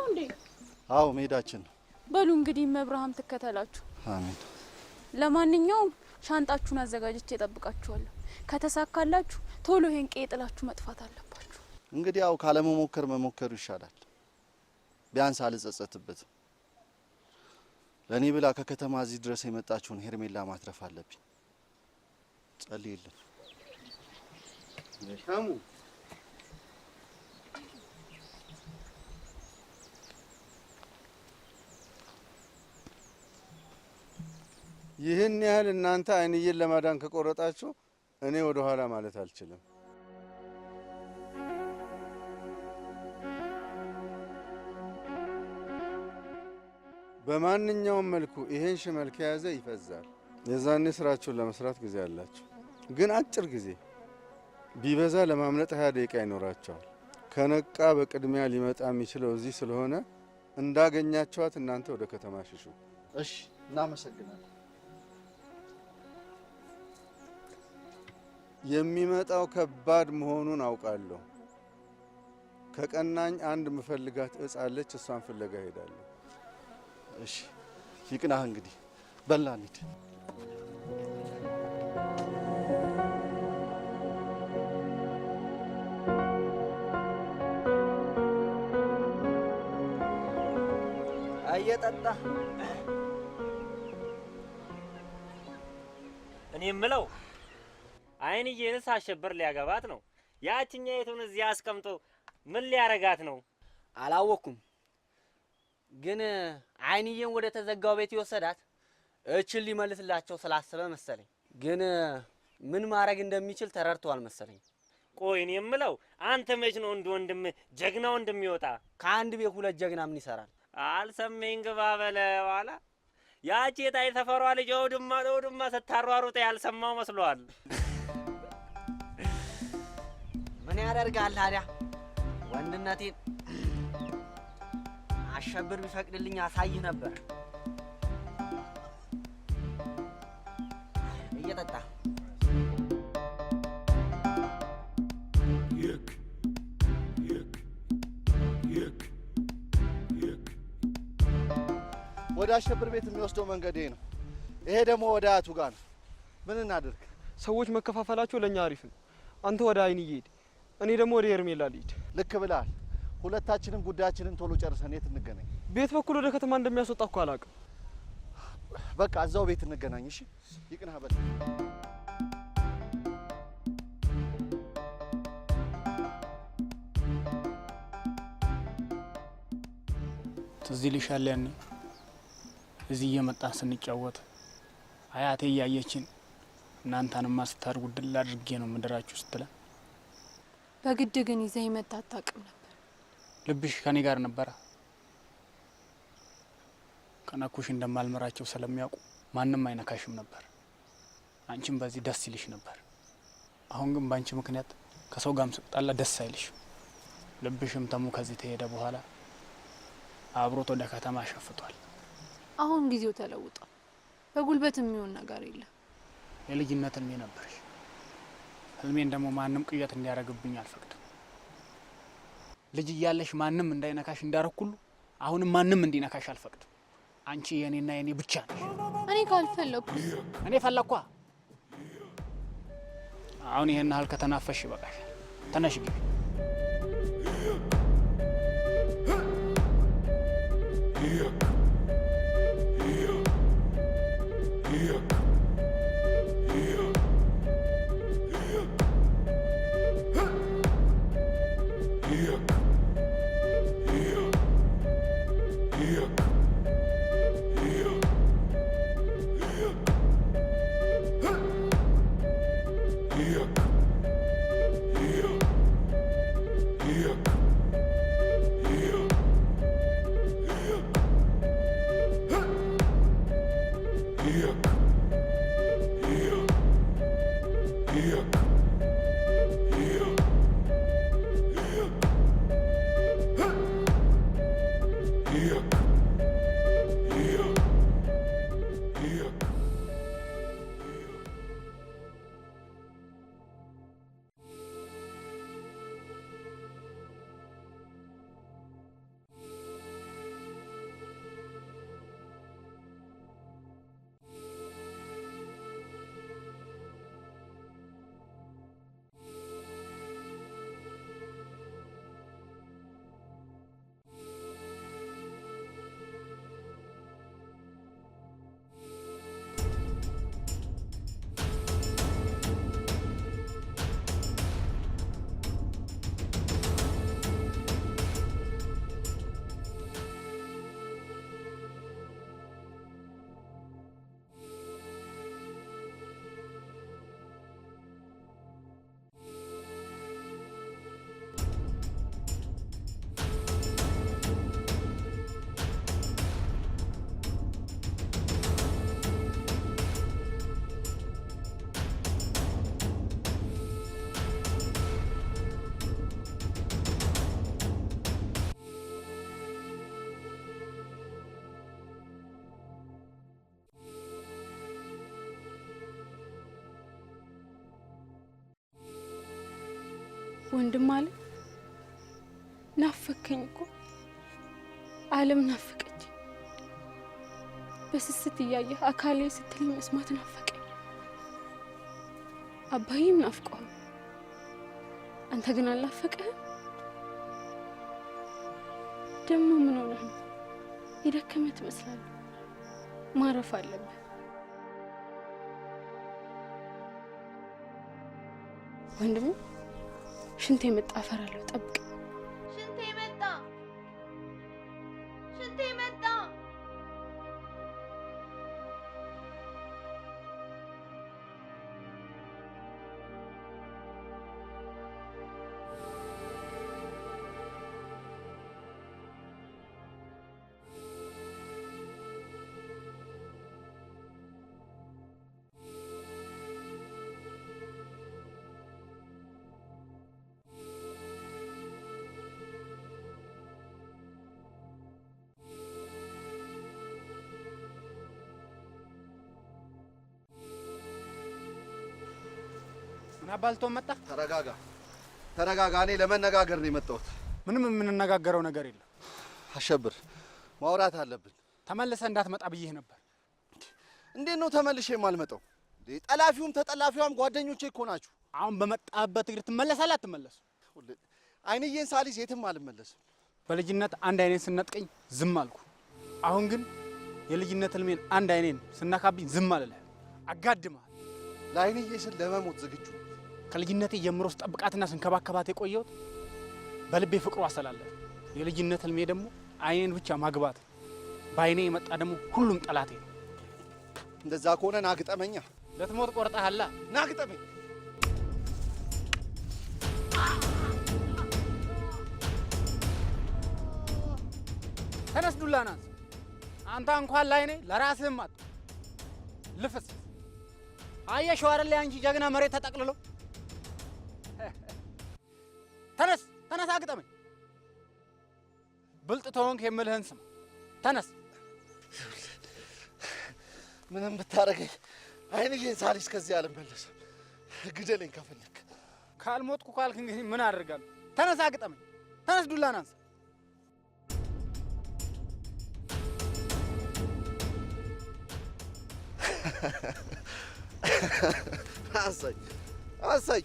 እንዴ? አዎ መሄዳችን ነው። በሉ እንግዲህ መብርሃም ትከተላችሁ። አሜን። ለማንኛውም ሻንጣችሁን አዘጋጅቼ እጠብቃችኋለሁ። ከተሳካላችሁ ቶሎ ይሄን ቄ ጥላችሁ መጥፋት አለባችሁ። እንግዲህ ያው ካለመሞከር መሞከሩ ይሻላል። ቢያንስ አልጸጸትበትም። ለእኔ ብላ ከከተማ እዚህ ድረስ የመጣችውን ሄርሜላ ማትረፍ አለብኝ። ጸልይልን። ሻሙ ይህን ያህል እናንተ አይንዬን ለማዳን ከቆረጣችሁ እኔ ወደ ኋላ ማለት አልችልም። በማንኛውም መልኩ ይሄን ሽመል ከያዘ ይፈዛል። የዛኔ ስራችሁን ለመስራት ጊዜ አላችሁ። ግን አጭር ጊዜ ቢበዛ ለማምለጥ 20 ደቂቃ ይኖራቸዋል። ከነቃ በቅድሚያ ሊመጣ የሚችለው እዚህ ስለሆነ እንዳገኛችኋት እናንተ ወደ ከተማ ሽሹ። እሺ፣ እናመሰግናለን። የሚመጣው ከባድ መሆኑን አውቃለሁ። ከቀናኝ አንድ ምፈልጋት እጽ አለች፣ እሷን ፍለጋ ሄዳለሁ። እሺ፣ ይቅናህ። እንግዲህ በላ እንሂድ። እየጠጣ እኔ የምለው አይንዬንስ አሸበር ሊያገባት ነው። ያችኛይቱን እዚህ አስቀምጦ ምን ሊያረጋት ነው? አላወኩም። ግን አይንዬን ወደ ተዘጋው ቤት ይወሰዳት እችን ሊመልስላቸው ስላሰበ መሰለኝ። ግን ምን ማድረግ እንደሚችል ተረድቷል መሰለኝ። ቆይ እኔ የምለው አንተ መች ነው እንደ ወንድም ጀግና ወንድም ይወጣ? ከአንድ ቤት ሁለት ጀግና ምን ይሰራል? አልሰሜን ግባ በለ በኋላ ያቺ የጣይ ሰፈሯ ልጅ ወድማ ስታሯሩጥ ያልሰማው መስሏል። ምን ያደርጋል ታዲያ? ወንድነቴን አሸብር ቢፈቅድልኝ አሳይህ ነበር። እየጠጣ ወደ አሸብር ቤት የሚወስደው መንገድ ይሄ ነው። ይሄ ደግሞ ወደ አያቱ ጋር ነው። ምን እናድርግ? ሰዎች መከፋፈላቸው ለኛ አሪፍ ነው። አንተ ወደ አይንዬ ሂድ፣ እኔ ደግሞ ወደ ሄርሜላ ልሂድ። ልክ ብለሃል። ሁለታችንም ጉዳያችንን ቶሎ ጨርሰን የት እንገናኝ? ቤት በኩል ወደ ከተማ እንደሚያስወጣ እኮ አላውቅም። በቃ እዛው ቤት እንገናኝ። እሺ፣ ይቅናህ በል። ትዝ ይልሻል ያኔ እዚህ እየመጣን ስንጫወት አያቴ እያየችን እናንተንማ ስታርጉ ድል አድርጌ ነው ምድራችሁ ስትለን፣ በግድ ግን ይዘህ መጣ አታውቅም ነበር። ልብሽ ከኔ ጋር ነበረ። ከነኩሽ እንደማልመራቸው ስለሚያውቁ ማንም አይነካሽም ነበር። አንቺም በዚህ ደስ ይልሽ ነበር። አሁን ግን ባንቺ ምክንያት ከሰው ጋርም ስጣላ ደስ አይልሽም። ልብሽም ተሙ ከዚህ ተሄደ በኋላ አብሮት ወደ ከተማ ሸፍቷል። አሁን ጊዜው ተለውጧል። በጉልበት የሚሆን ነገር የለም። የልጅነት ህልሜ ነበርሽ። ህልሜን ደግሞ ማንም ቅየት እንዲያረግብኝ አልፈቅድም። ልጅ እያለሽ ማንም እንዳይነካሽ እንዳረኩሉ አሁንም ማንም እንዲነካሽ አልፈቅድም። አንቺ የኔና የኔ ብቻ ነሽ። እኔ ካልፈለኩ እኔ ፈለኳ። አሁን ይሄን ያህል ከተናፈሽ ይበቃሻል። ተነሽ ግቢ። ወንድም አለ ናፈከኝ እኮ ዓለም ናፈቀች። በስስት እያየህ አካሌ ስትለኝ መስማት ናፈቀኝ። አባዬም ናፍቀዋል። አንተ ግን አልናፈቀህም? ደግሞ ምን ሆነህ ነው? የደከመህ ትመስላለህ። ማረፍ አለብህ። ወንድም ሽንቴ መጣ። አፈራለሁ። ጠብቅ። ሽንቴ መጣ። ሽንቴ መጣ። ምን አባልቶ መጣ? ተረጋጋ፣ ተረጋጋ። እኔ ለመነጋገር ነው የመጣሁት። ምንም የምንነጋገረው ነገር የለም። አሸብር፣ ማውራት አለብን። ተመልሰ እንዳትመጣ ብዬህ ነበር። እንዴት ነው ተመልሼ የማልመጣው? ጠላፊውም ተጠላፊዋም ጓደኞቼ እኮ ናችሁ። አሁን በመጣበት እግር ትመለሳለህ አትመለስም? አይንዬን ሳልይዝ የትም አልመለስም። በልጅነት አንድ አይኔን ስነጥቀኝ ዝም አልኩ። አሁን ግን የልጅነት ህልሜን አንድ አይኔን ስነካብኝ ዝም አልልህ፣ አጋድምሃል። ለአይንዬ ስል ለመሞት ዝግጁ። ከልጅነቴ ጀምሮ ስጠብቃትና ስንከባከባት የቆየሁት በልቤ ፍቅሩ አሰላለ። የልጅነት ህልሜ ደግሞ አይኔን ብቻ ማግባት። በአይኔ የመጣ ደግሞ ሁሉም ጠላቴ ነው። እንደዛ ከሆነ ናግጠመኛ። ለትሞት ቆርጠሃላ። ናግጠመኝ። ተነስ፣ ዱላ ናት። አንተ እንኳን ላይኔ ለራስህም አጥ ልፍስ አየሽው አይደል? አንቺ ጀግና መሬት ተጠቅልሎ። ተነስ ተነስ፣ አግጠመኝ። ብልጥ ተሆንክ የምልህን ስማ። ተነስ። ምንም ብታረገኝ አይንዬን ሳልይዝ ከዚህ አልመለስም። ግደለኝ ከፈለክ። ካልሞትኩ ካልክ እንግዲህ ምን አደርጋለሁ? ተነስ፣ አግጠመኝ። ተነስ፣ ዱላ ናት። አሳይ አሳይ።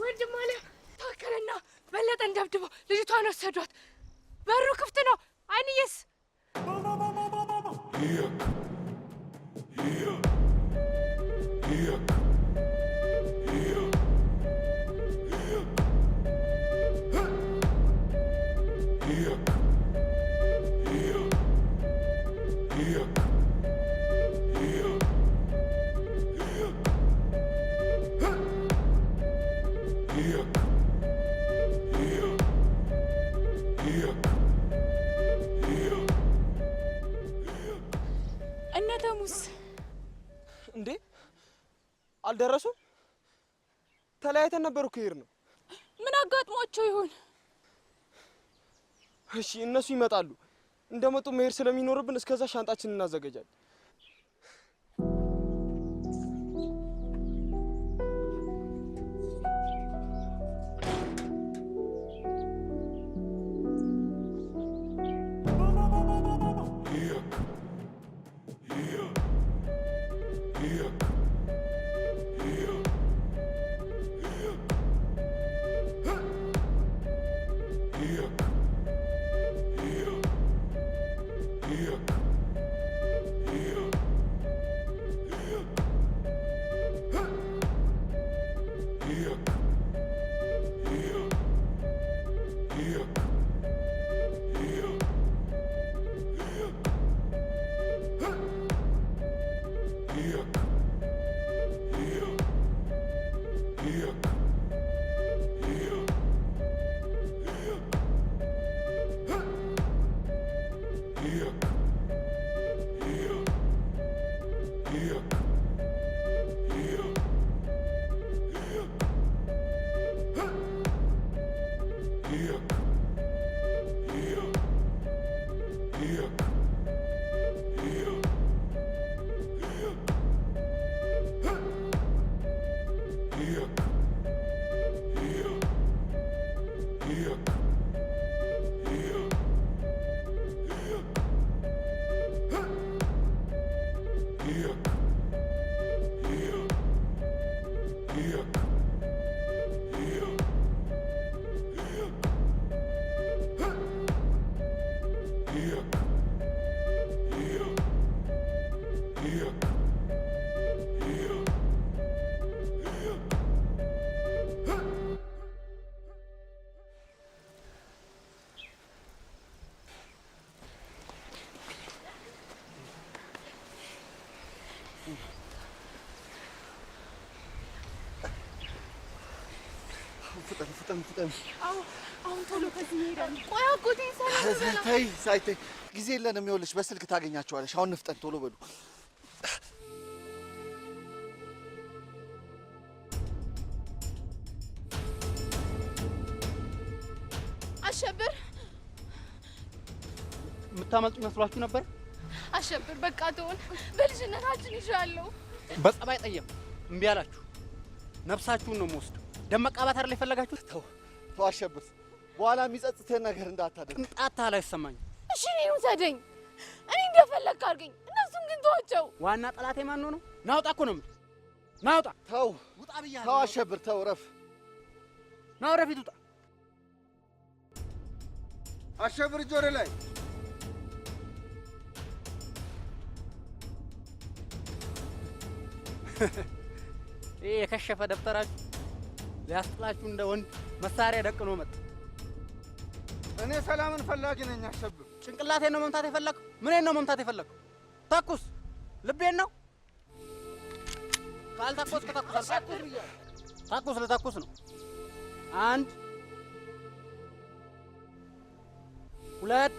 ወንድም አለ ታከለና በለጠን ደብድበው ልጅቷን ወሰዷት። በሩ ክፍት ነው። አይንዬስ እነተሙስ እንዴ አልደረሱም? ተለያይተን ነበር እኮ ይሄር ነው። ምን አጋጥሟቸው ይሆን? እሺ እነሱ ይመጣሉ። እንደመጡ መሄድ ስለሚኖርብን እስከዛ ሻንጣችንን እናዘጋጃለን። ፍጠን አሁን ቶሎ ከዚህ እንሄዳለን። ቆይ አጎቴ ሰላም ተይ ሳይተይ ጊዜ የለንም። ይኸውልሽ በስልክ ታገኛቸዋለሽ። አሁን ንፍጠን ቶሎ በሉ። አሸብር የምታመልጡ መስሏችሁ ነበር? አሸብር በቃ ተውን። በልጅነታችን ይሻለው በጸባይ ጠየም እምቢ አላችሁ። ነፍሳችሁን ነው የምወስደው። ደም መቃባት አይደል የፈለጋችሁት? ተው አሸብር፣ በኋላ የሚጸጽትህን ነገር እንዳታደርግ። ቅንጣት ታህል አይሰማኝም። እሺ እኔን ውሰደኝ፣ እኔ እንደፈለግህ አድርገኝ። እነሱም ግን ተዋቸው። ዋና ጠላቴ ማን ነው? ናውጣ እኮ ነው የምልህ። ናውጣ። ተው ውጣ ብያለሁ። ተው አሸብር፣ ተው ረፍ። ና ወደፊት ውጣ። አሸብር እጅ ወደ ላይ። ይሄ የከሸፈ ደብተራችሁ ሊያስጥላችሁ እንደ ወንድ መሳሪያ ደቅኖ መጣ። እኔ ሰላምን ፈላጊ ነኝ አሸብር። ጭንቅላቴን ነው መምታት የፈለግው? ምኔን ነው መምታት የፈለግው? ተኩስ። ልቤን ነው? ካልተኮስክ ተኩስ። ተኩስ ልተኩስ ነው። 1 2